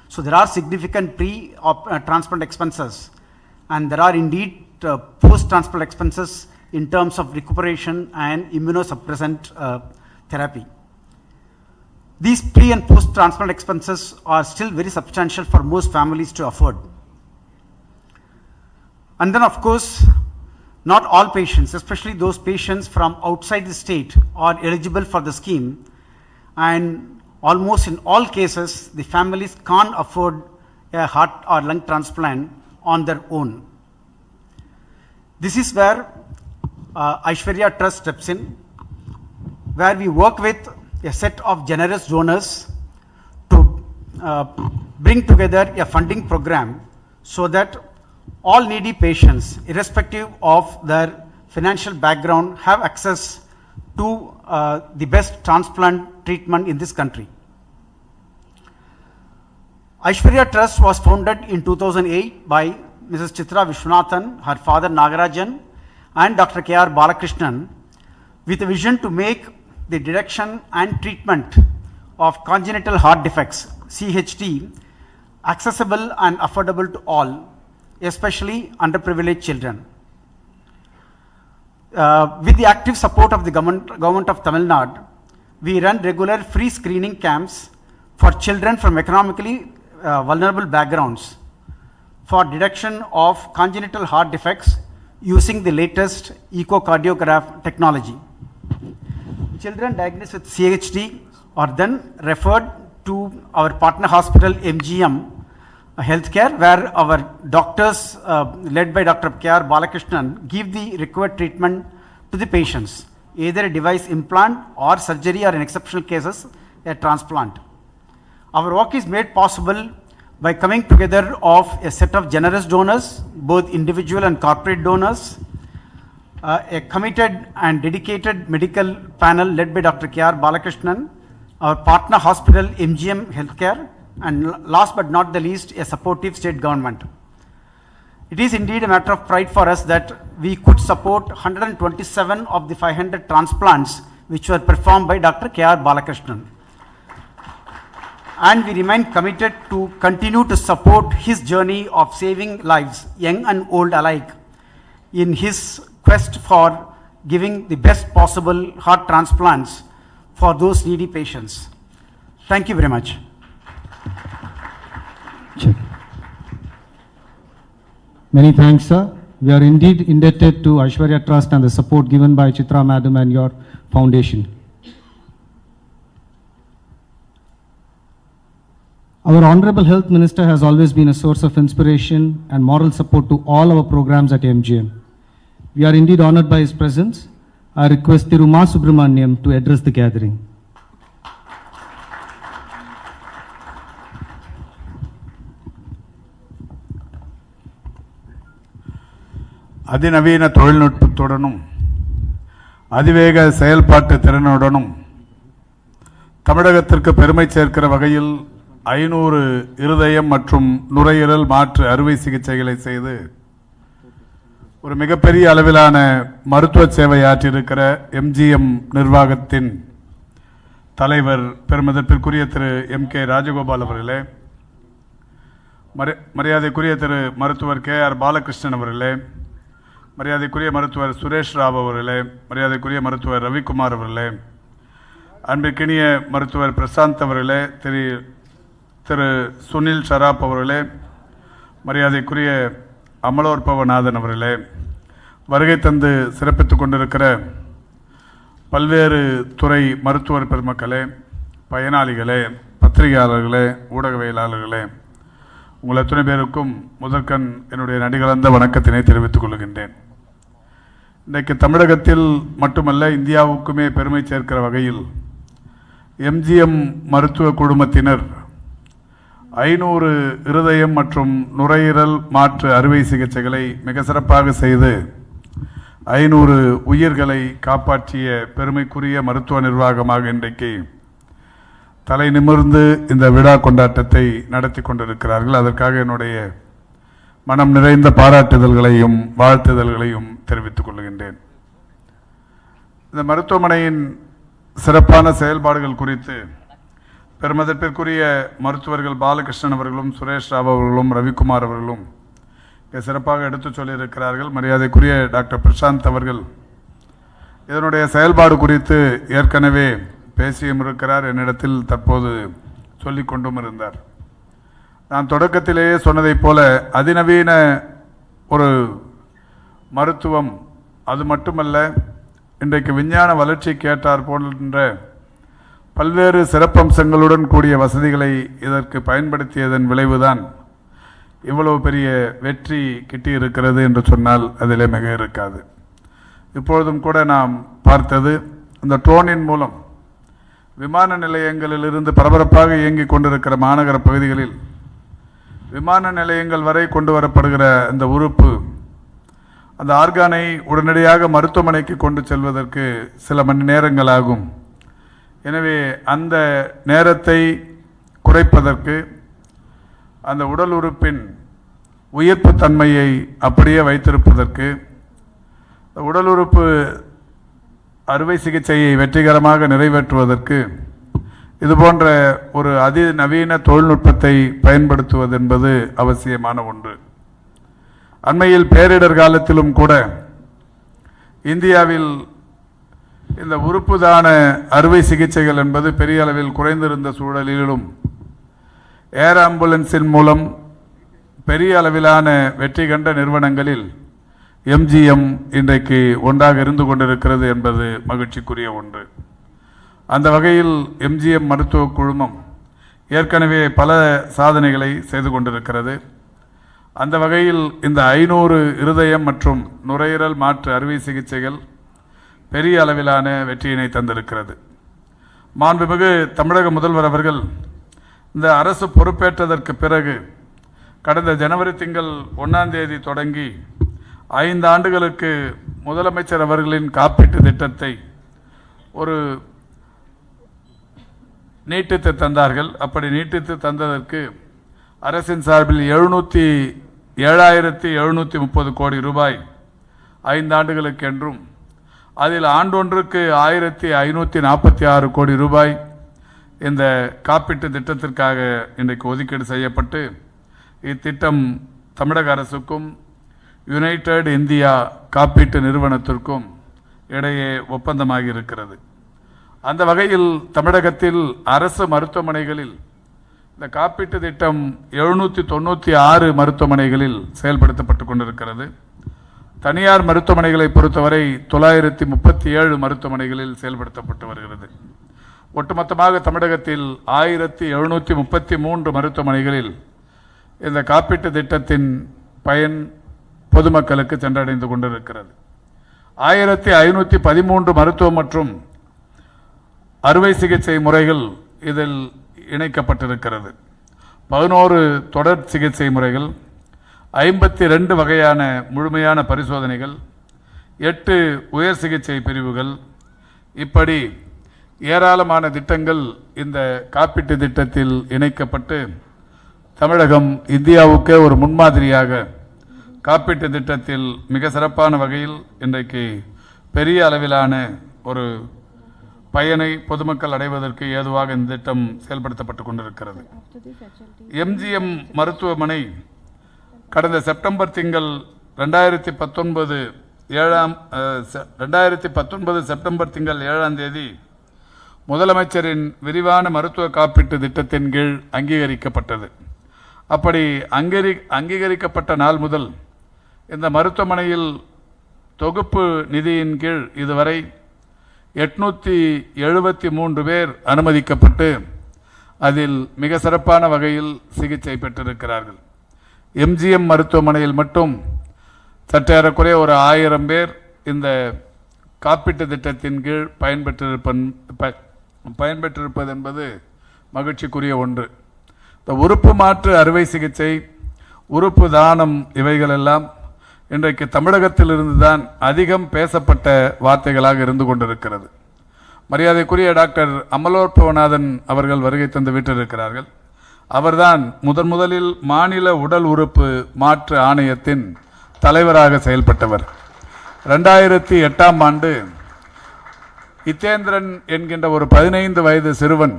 So there are significant pre-transplant expenses, and there are indeed post-transplant expenses in terms of recuperation and immunosuppressant therapy. These pre and post-transplant expenses are still very substantial for most families to afford. And then, of course, not all patients, especially those patients from outside the state, are eligible for the scheme, and almost in all cases, the families can't afford a heart or lung transplant on their own. This is where Aishwarya Trust steps in, where we work with a set of generous donors to bring together a funding program so that all needy patients, irrespective of their financial background, have access to the best transplant treatment in this country. Aishwarya Trust was founded in 2008 by Mrs. Chitra Vishwanathan, her father Nagarajan, and Dr. K.R. Balakrishnan, with a vision to make the detection and treatment of congenital heart defects, CHD, accessible and affordable to all, especially underprivileged children. With the active support of the government of Tamil Nadu, we run regular free screening camps for children from economically vulnerable backgrounds for detection of congenital heart defects using the latest echocardiograph technology. Children diagnosed with CHD are then referred to our partner hospital MGM Healthcare, where our doctors led by Dr. K.R. Balakrishnan give the required treatment to the patients, either a device implant or surgery, or in exceptional cases a transplant. Our work is made possible by coming together of a set of generous donors, both individual and corporate donors, a committed and dedicated medical panel led by Dr. K.R. Balakrishnan, our partner hospital MGM Healthcare, and last but not the least, a supportive state government. It is indeed a matter of pride for us that we could support 127 of the 500 transplants which were performed by Dr. K.R. Balakrishnan. And we remain committed to continue to support his journey of saving lives, young and old alike, in his quest for giving the best possible heart transplants for those needy patients. Thank you very much. Many thanks, sir. We are indeed indebted to Aishwarya Trust and the support given by Chitra Madam and your foundation. Our Honorable Health Minister has always been a source of inspiration and moral support to all our programs at MGM. We are indeed honored by his presence. I request Thiru Ma Subramaniam to address the gathering. அதிநவீன தொழில்நுட்பத்துடனும் அதிவேக செயல்பாட்டு திறனுடனும் தமிழகத்திற்கு பெருமை சேர்க்கிற வகையில் 500 இருதயம் மற்றும் நுரையீரல் மாற்று அறுவை சிகிச்சைகளை செய்து ஒரு மிகப்பெரிய அளவிலான மருத்துவ சேவை ஆற்றியிருக்கிற எம்ஜிஎம் நிர்வாகத்தின் தலைவர் பெருமதிப்பிற்குரிய திரு எம் கே ராஜகோபால் அவர்களே, மரியாதைக்குரிய திரு மருத்துவர் KR பாலகிருஷ்ணன் அவர்களே, மரியாதைக்குரிய மருத்துவர் சுரேஷ் ராவ் அவர்களே, மரியாதைக்குரிய மருத்துவர் ரவிக்குமார் அவர்களே, அன்பிற்கினிய மருத்துவர் பிரசாந்த் அவர்களே, திரு சுனில் ஷராப் அவர்களே, மரியாதைக்குரிய அமலோற்பவநாதன் அவர்களே, வருகை தந்து சிறப்பித்துக் கொண்டிருக்கிற பல்வேறு துறை மருத்துவர் பெருமக்களே, பயனாளிகளே, பத்திரிகையாளர்களே, ஊடகவியலாளர்களே, உங்கள் அத்தனை பேருக்கும் முதற்கண் என்னுடைய நடிகலந்த வணக்கத்தினை தெரிவித்துக் கொள்கின்றேன். இன்றைக்கு தமிழகத்தில் மட்டுமல்ல, இந்தியாவுக்குமே பெருமை சேர்க்கிற வகையில் எம்ஜிஎம் மருத்துவ குழுமத்தினர் 500 இருதயம் மற்றும் நுரையீரல் மாற்று அறுவை சிகிச்சைகளை மிக சிறப்பாக செய்து 500 உயிர்களை காப்பாற்றிய பெருமைக்குரிய மருத்துவ நிர்வாகமாக இன்றைக்கு தலை நிமிர்ந்து இந்த விழா கொண்டாட்டத்தை நடத்தி கொண்டிருக்கிறார்கள். அதற்காக என்னுடைய மனம் நிறைந்த பாராட்டுதல்களையும் வாழ்த்துதல்களையும் தெரிவித்துக் கொள்கின்றேன். இந்த மருத்துவமனையின் சிறப்பான செயல்பாடுகள் குறித்து பெருமதிப்பிற்குரிய மருத்துவர்கள் பாலகிருஷ்ணன் அவர்களும் சுரேஷ் ராவ் அவர்களும் ரவிக்குமார் அவர்களும் சிறப்பாக எடுத்துச் சொல்லியிருக்கிறார்கள். மரியாதைக்குரிய டாக்டர் பிரசாந்த் அவர்கள் இதனுடைய செயல்பாடு குறித்து ஏற்கனவே பேசியும் இருக்கிறார், என்னிடத்தில் தற்போது சொல்லிக் கொண்டும் இருந்தார். நான் தொடக்கத்திலேயே சொன்னதைப் போல அதிநவீன ஒரு மருத்துவம், அது மட்டுமல்ல இன்றைக்கு விஞ்ஞான வளர்ச்சிக்கு ஏற்றார் போன்ற பல்வேறு சிறப்பம்சங்களுடன் கூடிய வசதிகளை இதற்கு பயன்படுத்தியதன் விளைவுதான் இவ்வளவு பெரிய வெற்றி கிட்டியிருக்கிறது என்று சொன்னால் அதிலே மிக இருக்காது. இப்பொழுதும் கூட நாம் பார்த்தது, இந்த ட்ரோனின் மூலம் விமான நிலையங்களிலிருந்து பரபரப்பாக இயங்கிக் கொண்டிருக்கிற மாநகர பகுதிகளில் விமான நிலையங்கள் வரை கொண்டு வரப்படுகிற அந்த உறுப்பு, அந்த ஆர்கானை உடனடியாக மருத்துவமனைக்கு கொண்டு செல்வதற்கு சில மணி நேரங்கள் ஆகும். எனவே அந்த நேரத்தை குறைப்பதற்கு, அந்த உடல் உறுப்பின் உயிர்ப்பு தன்மையை அப்படியே வைத்திருப்பதற்கு, உடல் உறுப்பு அறுவை சிகிச்சையை வெற்றிகரமாக நிறைவேற்றுவதற்கு இதுபோன்ற ஒரு அதிநவீன தொழில்நுட்பத்தை பயன்படுத்துவது என்பது அவசியமான ஒன்று. அண்மையில் பேரிடர் காலத்திலும் கூட இந்தியாவில் இந்த உறுப்புதான அறுவை சிகிச்சைகள் என்பது பெரிய அளவில் குறைந்திருந்த சூழலிலும் ஏர் ஆம்புலன்ஸின் மூலம் பெரிய அளவிலான வெற்றி கண்ட நிறுவனங்களில் எம்ஜிஎம் இன்றைக்கு ஒன்றாக இருந்து கொண்டிருக்கிறது என்பது மகிழ்ச்சிக்குரிய ஒன்று. அந்த வகையில் எம்ஜிஎம் மருத்துவ குழுமம் ஏற்கனவே பல சாதனைகளை செய்து கொண்டிருக்கிறது. அந்த வகையில் இந்த 500 இருதயம் மற்றும் நுரையீரல் மாற்று அறுவை சிகிச்சைகள் பெரிய அளவிலான வெற்றியினை தந்திருக்கிறது. மாண்புமிகு தமிழக முதல்வர் அவர்கள் இந்த அரசு பொறுப்பேற்றதற்கு பிறகு கடந்த ஜனவரி திங்கள் 1ஆம் தேதி தொடங்கி 5 ஆண்டுகளுக்கு முதலமைச்சர் அவர்களின் காப்பீட்டு திட்டத்தை ஒரு நீட்டித்து தந்தார்கள். அப்படி நீட்டித்து தந்ததற்கு அரசின் சார்பில் 7,730 கோடி ரூபாய் 5 ஆண்டுகளுக்கு என்றும், அதில் ஆண்டொன்றுக்கு 1,546 கோடி ரூபாய் இந்த காப்பீட்டு திட்டத்திற்காக இன்றைக்கு ஒதுக்கீடு செய்யப்பட்டு இத்திட்டம் தமிழக அரசுக்கும் யுனைடெட் இந்தியா காப்பீட்டு நிறுவனத்திற்கும் இடையே ஒப்பந்தமாகி இருக்கிறது. அந்த வகையில் தமிழகத்தில் அரசு மருத்துவமனைகளில் இந்த காப்பீட்டு திட்டம் 796 மருத்துவமனைகளில் செயல்படுத்தப்பட்டு கொண்டிருக்கிறது. தனியார் மருத்துவமனைகளை பொறுத்தவரை 937 மருத்துவமனைகளில் செயல்படுத்தப்பட்டு வருகிறது. ஒட்டுமொத்தமாக தமிழகத்தில் 1733 மருத்துவமனைகளில் இந்த காப்பீட்டு திட்டத்தின் பயன் பொதுமக்களுக்கு சென்றடைந்து கொண்டிருக்கிறது. 1513 மருத்துவ மற்றும் அறுவை சிகிச்சை முறைகள் இதில் இணைக்கப்பட்டிருக்கிறது. 11 தொடர் சிகிச்சை முறைகள், 52 வகையான முழுமையான பரிசோதனைகள், 8 உயர் சிகிச்சை பிரிவுகள், இப்படி ஏராளமான திட்டங்கள் இந்த காப்பீட்டு திட்டத்தில் இணைக்கப்பட்டு தமிழகம் இந்தியாவுக்கே ஒரு முன்மாதிரியாக காப்பீட்டு திட்டத்தில் மிக சிறப்பான வகையில் இன்றைக்கு பெரிய அளவிலான ஒரு பயனை பொதுமக்கள் அடைவதற்கு ஏதுவாக இந்த திட்டம் செயல்படுத்தப்பட்டு கொண்டிருக்கிறது. எம்ஜிஎம் மருத்துவமனை கடந்த செப்டம்பர் திங்கள் 2019 செப்டம்பர் திங்கள் 7ஆம் தேதி முதலமைச்சரின் விரிவான மருத்துவ காப்பீட்டு திட்டத்தின் கீழ் அங்கீகரிக்கப்பட்டது. அப்படி அங்கீகரிக்கப்பட்ட நாள் முதல் இந்த மருத்துவமனையில் தொகுப்பு நிதியின் கீழ் இதுவரை 873 பேர் அனுமதிக்கப்பட்டு அதில் மிக சிறப்பான வகையில் சிகிச்சை பெற்றிருக்கிறார்கள். எம்ஜிஎம் மருத்துவமனையில் மட்டும் சற்றேறக்குறைய ஒரு 1000 பேர் இந்த காப்பீட்டு திட்டத்தின் கீழ் பயன்பெற்றிருப்பது என்பது மகிழ்ச்சிக்குரிய ஒன்று. இந்த உறுப்பு மாற்று அறுவை சிகிச்சை, உறுப்பு தானம் இவைகளெல்லாம் இன்றைக்கு தமிழகத்தில் இருந்துதான் அதிகம் பேசப்பட்ட வார்த்தைகளாக இருந்து கொண்டிருக்கிறது. மரியாதைக்குரிய டாக்டர் அமலோற்பவநாதன் அவர்கள் வருகை தந்து விட்டிருக்கிறார்கள். அவர்தான் முதலில் மாநில உடல் உறுப்பு மாற்று ஆணையத்தின் தலைவராக செயல்பட்டவர். 2008ஆம் ஆண்டு இத்தேந்திரன் என்கின்ற ஒரு 15 வயது சிறுவன்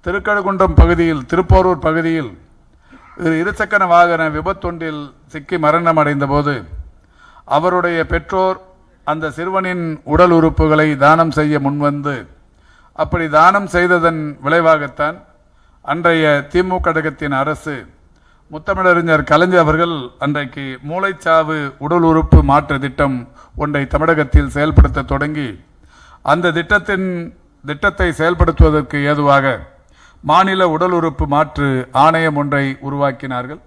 திருக்கழுகுன்றம் பகுதியில், திருப்போரூர் பகுதியில் இருசக்கர வாகன விபத்தொன்றில் சிக்கி மரணம் அடைந்த போது அவருடைய பெற்றோர் அந்த சிறுவனின் உடல் உறுப்புகளை தானம் செய்ய முன்வந்து அப்படி தானம் செய்ததன் விளைவாகத்தான் அன்றைய திமுக கழகத்தின் அரசு முத்தமிழறிஞர் கலைஞர் அவர்கள் அன்றைக்கு மூளைச்சாவு உடல் உறுப்பு மாற்று திட்டம் ஒன்றை தமிழகத்தில் செயல்படுத்த தொடங்கி அந்த திட்டத்தை செயல்படுத்துவதற்கு ஏதுவாக மாநில உடல் உறுப்பு மாற்று ஆணையம் ஒன்றை உருவாக்கினார்கள்.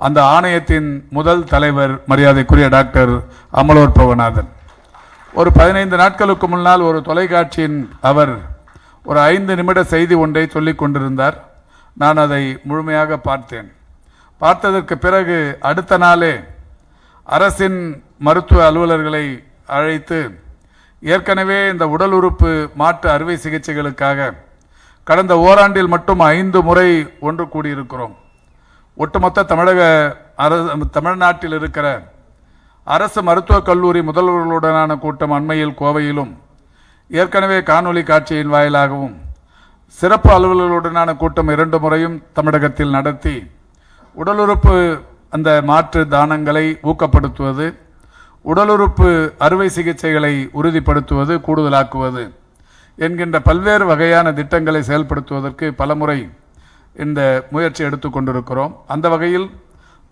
அந்த ஆணையத்தின் முதல் தலைவர் மரியாதைக்குரிய டாக்டர் அமலோற்பவநாதன். ஒரு 15 நாட்களுக்கு முன்னால் ஒரு தொலைக்காட்சியின் அவர் ஒரு 5 நிமிட செய்தி ஒன்றை சொல்லிக் கொண்டிருந்தார். நான் அதை முழுமையாக பார்த்தேன். பார்த்ததற்கு பிறகு அடுத்த நாளே அரசின் மருத்துவ அலுவலர்களை அழைத்து ஏற்கனவே இந்த உடல் உறுப்பு மாற்று அறுவை சிகிச்சைகளுக்காக கடந்த ஓராண்டில் மட்டும் 5 முறை ஒன்று கூடியிருக்கிறோம். ஒட்டுமொத்த தமிழ்நாட்டில் இருக்கிற அரசு மருத்துவக் கல்லூரி முதல்வர்களுடனான கூட்டம் அண்மையில் கோவையிலும், ஏற்கனவே காணொலி காட்சியின் வாயிலாகவும் சிறப்பு அலுவலர்களுடனான கூட்டம் 2 முறையும் தமிழகத்தில் நடத்தி உடல் உறுப்பு அந்த மாற்று தானங்களை ஊக்கப்படுத்துவது, உடல் உறுப்பு அறுவை சிகிச்சைகளை உறுதிப்படுத்துவது, கூடுதலாக்குவது என்கின்ற பல்வேறு வகையான திட்டங்களை செயல்படுத்துவதற்கு பலமுறை இந்த முயற்சி எடுத்துக்கொண்டிருக்கிறோம். அந்த வகையில்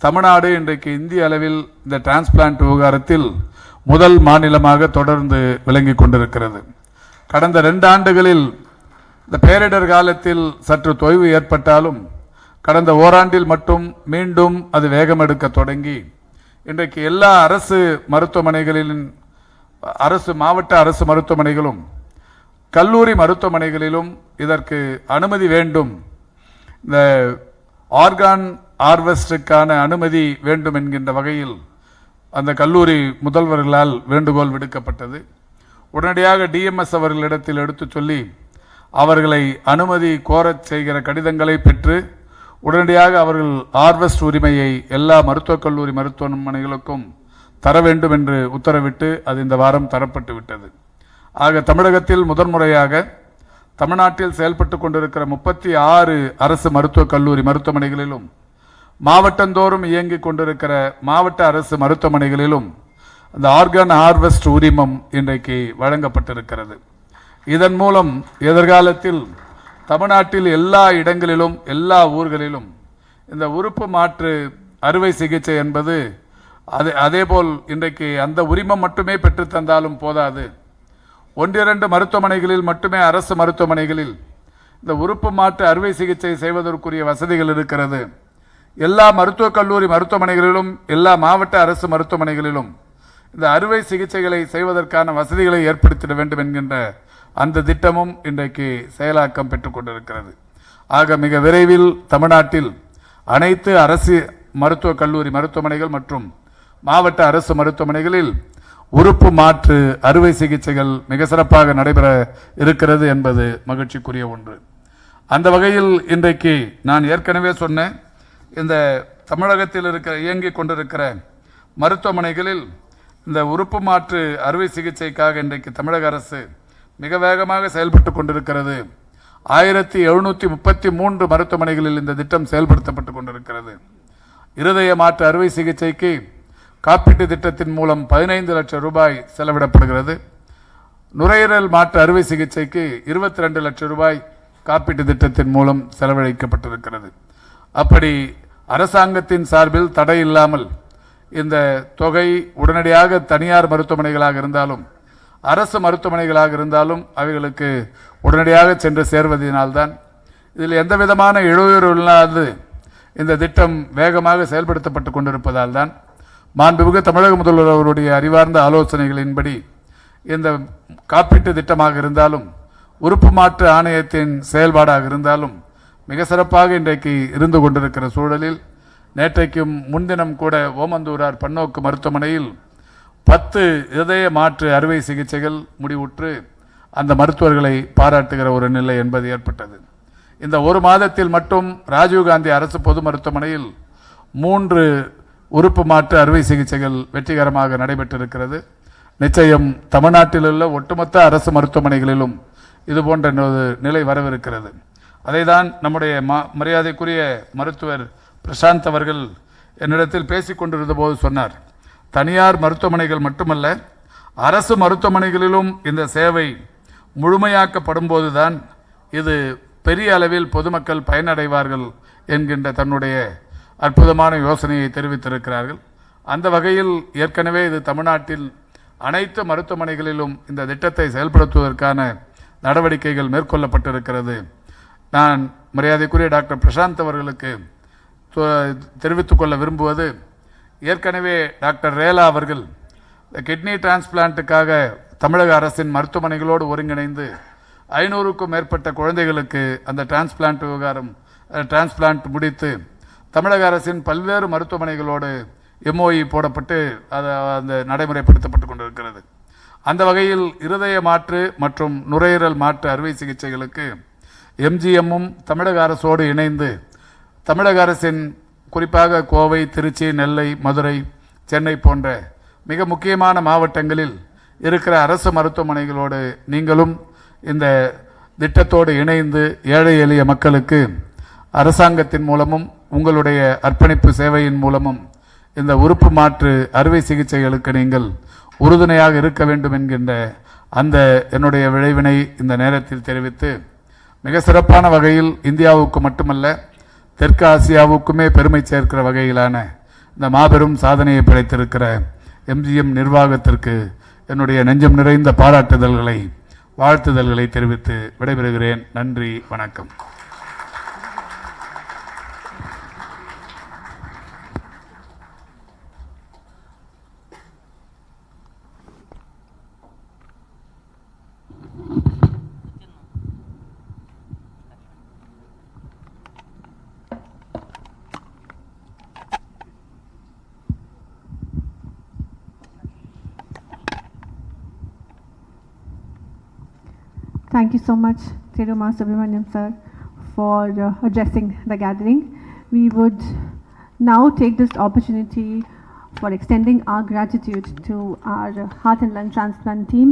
தமிழ்நாடு இன்றைக்கு இந்திய அளவில் இந்த டிரான்ஸ்பிளான்ட் விவகாரத்தில் முதல் மாநிலமாக தொடர்ந்து விளங்கி கொண்டிருக்கிறது. கடந்த 2 ஆண்டுகளில் இந்த பேரிடர் காலத்தில் சற்று தொய்வு ஏற்பட்டாலும் கடந்த ஓராண்டில் மட்டும் மீண்டும் அது வேகம் எடுக்க தொடங்கி இன்றைக்கு எல்லா அரசு மருத்துவமனைகளிலும், மாவட்ட அரசு மருத்துவமனைகளும் கல்லூரி மருத்துவமனைகளிலும் இதற்கு அனுமதி வேண்டும், இந்த ஆர்கான் ஹார்வெஸ்டுக்கான அனுமதி வேண்டும் என்கின்ற வகையில் அந்த கல்லூரி முதல்வர்களால் வேண்டுகோள் விடுக்கப்பட்டது. உடனடியாக டிஎம்எஸ் அவர்களிடத்தில் எடுத்து சொல்லி அவர்களை அனுமதி கோரச் செய்கிற கடிதங்களை பெற்று உடனடியாக அவர்கள் ஹார்வெஸ்ட் உரிமையை எல்லா மருத்துவக் கல்லூரி மருத்துவமனைகளுக்கும் தர வேண்டும் என்று உத்தரவிட்டு அது இந்த வாரம் தரப்பட்டு விட்டது. ஆக தமிழகத்தில் முதன்முறையாக தமிழ்நாட்டில் செயல்பட்டு கொண்டிருக்கிற 36 அரசு மருத்துவக் கல்லூரி மருத்துவமனைகளிலும் மாவட்டந்தோறும் இயங்கிக் கொண்டிருக்கிற மாவட்ட அரசு மருத்துவமனைகளிலும் அந்த ஆர்கான் ஹார்வெஸ்ட் உரிமம் இன்றைக்கு வழங்கப்பட்டிருக்கிறது. இதன் மூலம் எதிர்காலத்தில் தமிழ்நாட்டில் எல்லா இடங்களிலும், எல்லா ஊர்களிலும் இந்த உறுப்பு மாற்று அறுவை சிகிச்சை என்பது அதேபோல் இன்றைக்கு அந்த உரிமம் மட்டுமே பெற்றுத்தந்தாலும் போதாது. 1-2 மருத்துவமனைகளில் மட்டுமே, அரசு மருத்துவமனைகளில் இந்த உறுப்பு மாற்று அறுவை சிகிச்சை செய்வதற்குரிய வசதிகள் இருக்கிறது. எல்லா மருத்துவக் கல்லூரி மருத்துவமனைகளிலும், எல்லா மாவட்ட அரசு மருத்துவமனைகளிலும் இந்த அறுவை சிகிச்சைகளை செய்வதற்கான வசதிகளை ஏற்படுத்திட வேண்டும் என்கின்ற அந்த திட்டமும் இன்றைக்கு செயலாக்கம் பெற்றுக் கொண்டிருக்கிறது. ஆக மிக விரைவில் தமிழ்நாட்டில் அனைத்து அரசு மருத்துவக் கல்லூரி மருத்துவமனைகள் மற்றும் மாவட்ட அரசு மருத்துவமனைகளில் உறுப்பு மாற்று அறுவை சிகிச்சைகள் மிக சிறப்பாக நடைபெற இருக்கிறது என்பது மகிழ்ச்சிக்குரிய ஒன்று. அந்த வகையில் இன்றைக்கு நான் ஏற்கனவே சொன்ன இந்த தமிழகத்தில் இயங்கிக் கொண்டிருக்கிற மருத்துவமனைகளில் இந்த உறுப்பு மாற்று அறுவை சிகிச்சைக்காக இன்றைக்கு தமிழக அரசு மிக வேகமாக செயல்பட்டு கொண்டிருக்கிறது. 1733 மருத்துவமனைகளில் இந்த திட்டம் செயல்படுத்தப்பட்டு கொண்டிருக்கிறது. இருதய மாற்று அறுவை சிகிச்சைக்கு காப்பீட்டு திட்டத்தின் மூலம் 15 லட்சம் ரூபாய் செலவிடப்படுகிறது. நுரையீரல் மாற்று அறுவை சிகிச்சைக்கு 22 லட்சம் ரூபாய் காப்பீட்டு திட்டத்தின் மூலம் செலவழிக்கப்பட்டிருக்கிறது. அப்படி அரசாங்கத்தின் சார்பில் தடை இல்லாமல் இந்த தொகை உடனடியாக தனியார் மருத்துவமனைகளாக இருந்தாலும் அரசு மருத்துவமனைகளாக இருந்தாலும் அவைகளுக்கு உடனடியாக சென்று சேர்வதனால்தான் இதில் எந்த விதமான இடையூறு இல்லாது இந்த திட்டம் வேகமாக செயல்படுத்தப்பட்டு கொண்டிருப்பதால் தான் மாண்புமிகு தமிழக முதல்வர் அவருடைய அறிவார்ந்த ஆலோசனைகளின்படி இந்த காப்பீட்டு திட்டமாக இருந்தாலும் உறுப்பு மாற்று ஆணையத்தின் செயல்பாடாக இருந்தாலும் மிக சிறப்பாக இன்றைக்கு இருந்து கொண்டிருக்கிற சூழலில் நேற்றைக்கும் முன்தினம் கூட ஓமந்தூரார் பன்னோக்கு மருத்துவமனையில் 10 இதய மாற்று அறுவை சிகிச்சைகள் முடிவுற்று அந்த மருத்துவர்களை பாராட்டுகிற ஒரு நிலை என்பது ஏற்பட்டது. இந்த ஒரு மாதத்தில் மட்டும் ராஜீவ்காந்தி அரசு பொது மருத்துவமனையில் 3 உறுப்பு மாற்று அறுவை சிகிச்சைகள் வெற்றிகரமாக நடைபெற்றிருக்கிறது. நிச்சயம் தமிழ்நாட்டில் உள்ள ஒட்டுமொத்த அரசு மருத்துவமனைகளிலும் இது போன்ற நிலை வரவிருக்கிறது. அதைதான் நம்முடைய மரியாதைக்குரிய மருத்துவர் பிரசாந்த் அவர்கள் என்னிடத்தில் பேசிக் கொண்டிருந்த போது சொன்னார். தனியார் மருத்துவமனைகள் மட்டுமல்ல, அரசு மருத்துவமனைகளிலும் இந்த சேவை முழுமையாக்கப்படும் போதுதான் இது பெரிய அளவில் பொதுமக்கள் பயனடைவார்கள் என்கின்ற தன்னுடைய அற்புதமான யோசனையை தெரிவித்திருக்கிறார்கள். அந்த வகையில் ஏற்கனவே இது தமிழ்நாட்டில் அனைத்து மருத்துவமனைகளிலும் இந்த திட்டத்தை செயல்படுத்துவதற்கான நடவடிக்கைகள் மேற்கொள்ளப்பட்டிருக்கிறது. நான் மரியாதைக்குரிய டாக்டர் பிரசாந்த் அவர்களுக்கு தெரிவித்துக் கொள்ள விரும்புவது, ஏற்கனவே டாக்டர் ரேலா அவர்கள் கிட்னி டிரான்ஸ்பிளான்ட்டுக்காக தமிழக அரசின் மருத்துவமனைகளோடு ஒருங்கிணைந்து 500க்கும் மேற்பட்ட குழந்தைகளுக்கு அந்த டிரான்ஸ்பிளான்ட் முடித்து தமிழக அரசின் பல்வேறு மருத்துவமனைகளோடு MOE போடப்பட்டு அந்த நடைமுறைப்படுத்தப்பட்டு கொண்டிருக்கிறது. அந்த வகையில் இருதய மாற்று மற்றும் நுரையீரல் மாற்று அறுவை சிகிச்சைகளுக்கு MGMமும் தமிழக அரசோடு இணைந்து தமிழக அரசின் குறிப்பாக கோவை, திருச்சி, நெல்லை, மதுரை, சென்னை போன்ற மிக முக்கியமான மாவட்டங்களில் இருக்கிற அரசு மருத்துவமனைகளோடு நீங்களும் இந்த திட்டத்தோடு இணைந்து ஏழை எளிய மக்களுக்கு அரசாங்கத்தின் மூலமும் உங்களுடைய அர்ப்பணிப்பு சேவையின் மூலமும் இந்த உறுப்பு மாற்று அறுவை சிகிச்சைகளுக்கு நீங்கள் உறுதுணையாக இருக்க வேண்டும் என்கின்ற அந்த என்னுடைய விளைவினை இந்த நேரத்தில் தெரிவித்து, மிக சிறப்பான வகையில் இந்தியாவுக்கு மட்டுமல்ல தெற்கு ஆசியாவுக்குமே பெருமை சேர்க்கிற வகையிலான இந்த மாபெரும் சாதனையை படைத்திருக்கிற MGM நிர்வாகத்திற்கு என்னுடைய நெஞ்சம் நிறைந்த பாராட்டுதல்களை, வாழ்த்துதல்களை தெரிவித்து விடைபெறுகிறேன். நன்றி, வணக்கம். Thank you so much, Thiru Subramaniam sir, for addressing the gathering. We would now take this opportunity for extending our gratitude to our heart and lung transplant team,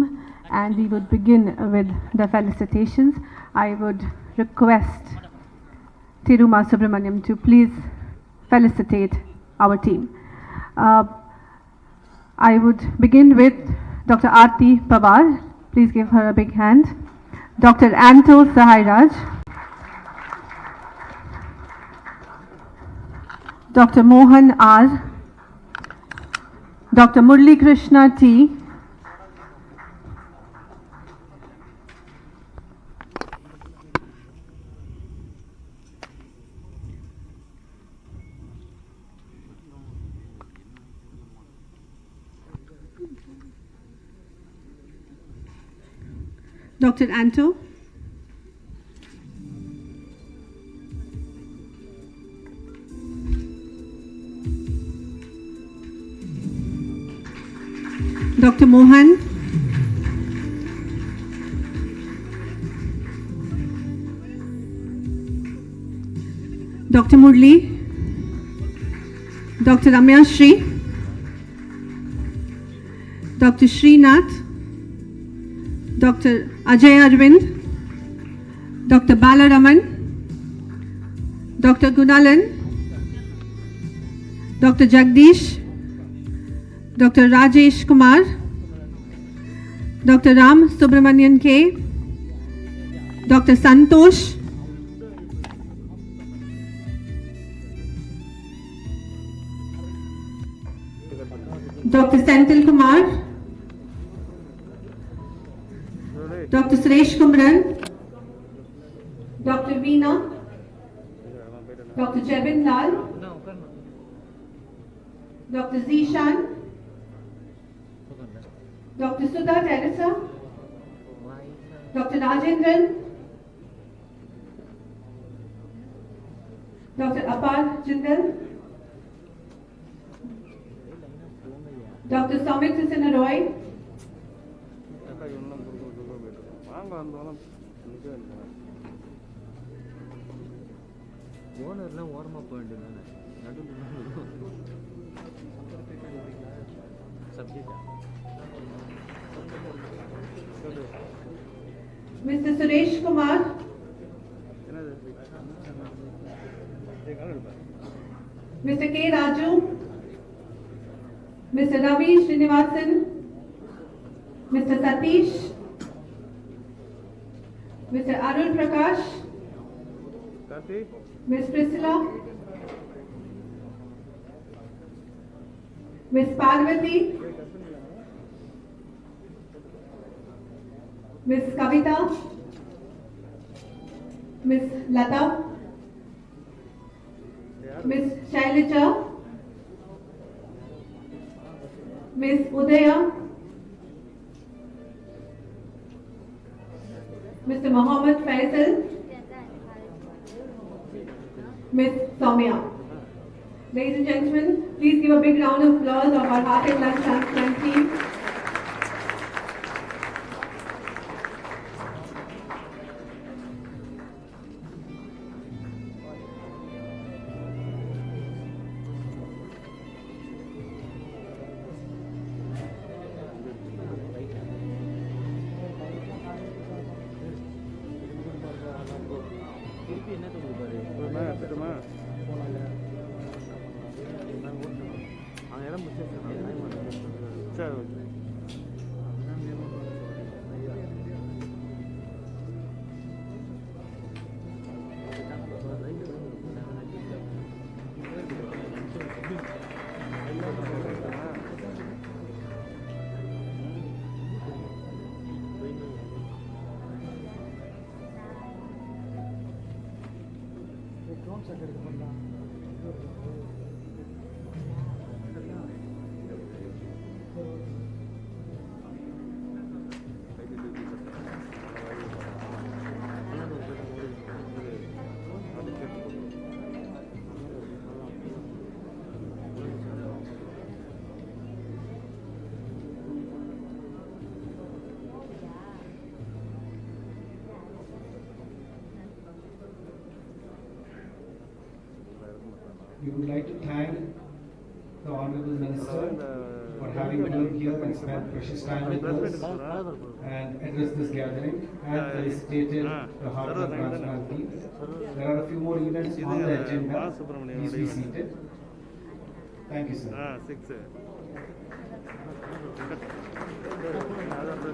and we would begin with the felicitations. I would request Thiru Subramaniam to please felicitate our team. I would begin with Dr. Aarti Pawar. Please give her a big hand. Dr. Anto Sahairaj, Dr. Mohan R, Dr. Murli Krishna T, Dr. Anto, Dr. Mohan, Dr. Murli, Dr. Ramya Shri, Dr. Srinath, Dr. Ajay Arvind, Dr. Balaraman, Dr. Gunalan, Dr. Jagdish, Dr. Rajesh Kumar, Dr. Ram Subramanian K, Dr. Santosh, Dr. Senthil Kumar, Dr. Suresh Kumran, Dr. Veena, Dr. Jebin Lal, Dr. Zishan, Dr. Sudha Teresa, Dr. Rajendran, Dr. Apar Jindal, Dr. Samit Sisina Roy, Mr. Suresh Kumar, Mr. K. Raju, Mr. Ravi Srinivasan, Mr. Satish, Mr. Arun Prakash, Ms. Priscilla, Ms. Parvati, Ms. Kavita, Ms. Lata, Ms. Shailaja, Ms. Udaya, Mr. Mohammed Faisal, Ms. Soumya. Ladies and gentlemen, please give a big round of applause of our heart and lung transplant team. We would like to thank the Honorable Minister for having come here and spent precious time with us and address this gathering. As I stated, the Heart and Transplant team. There are a few more events on the agenda. Please be seated. Thank you, sir.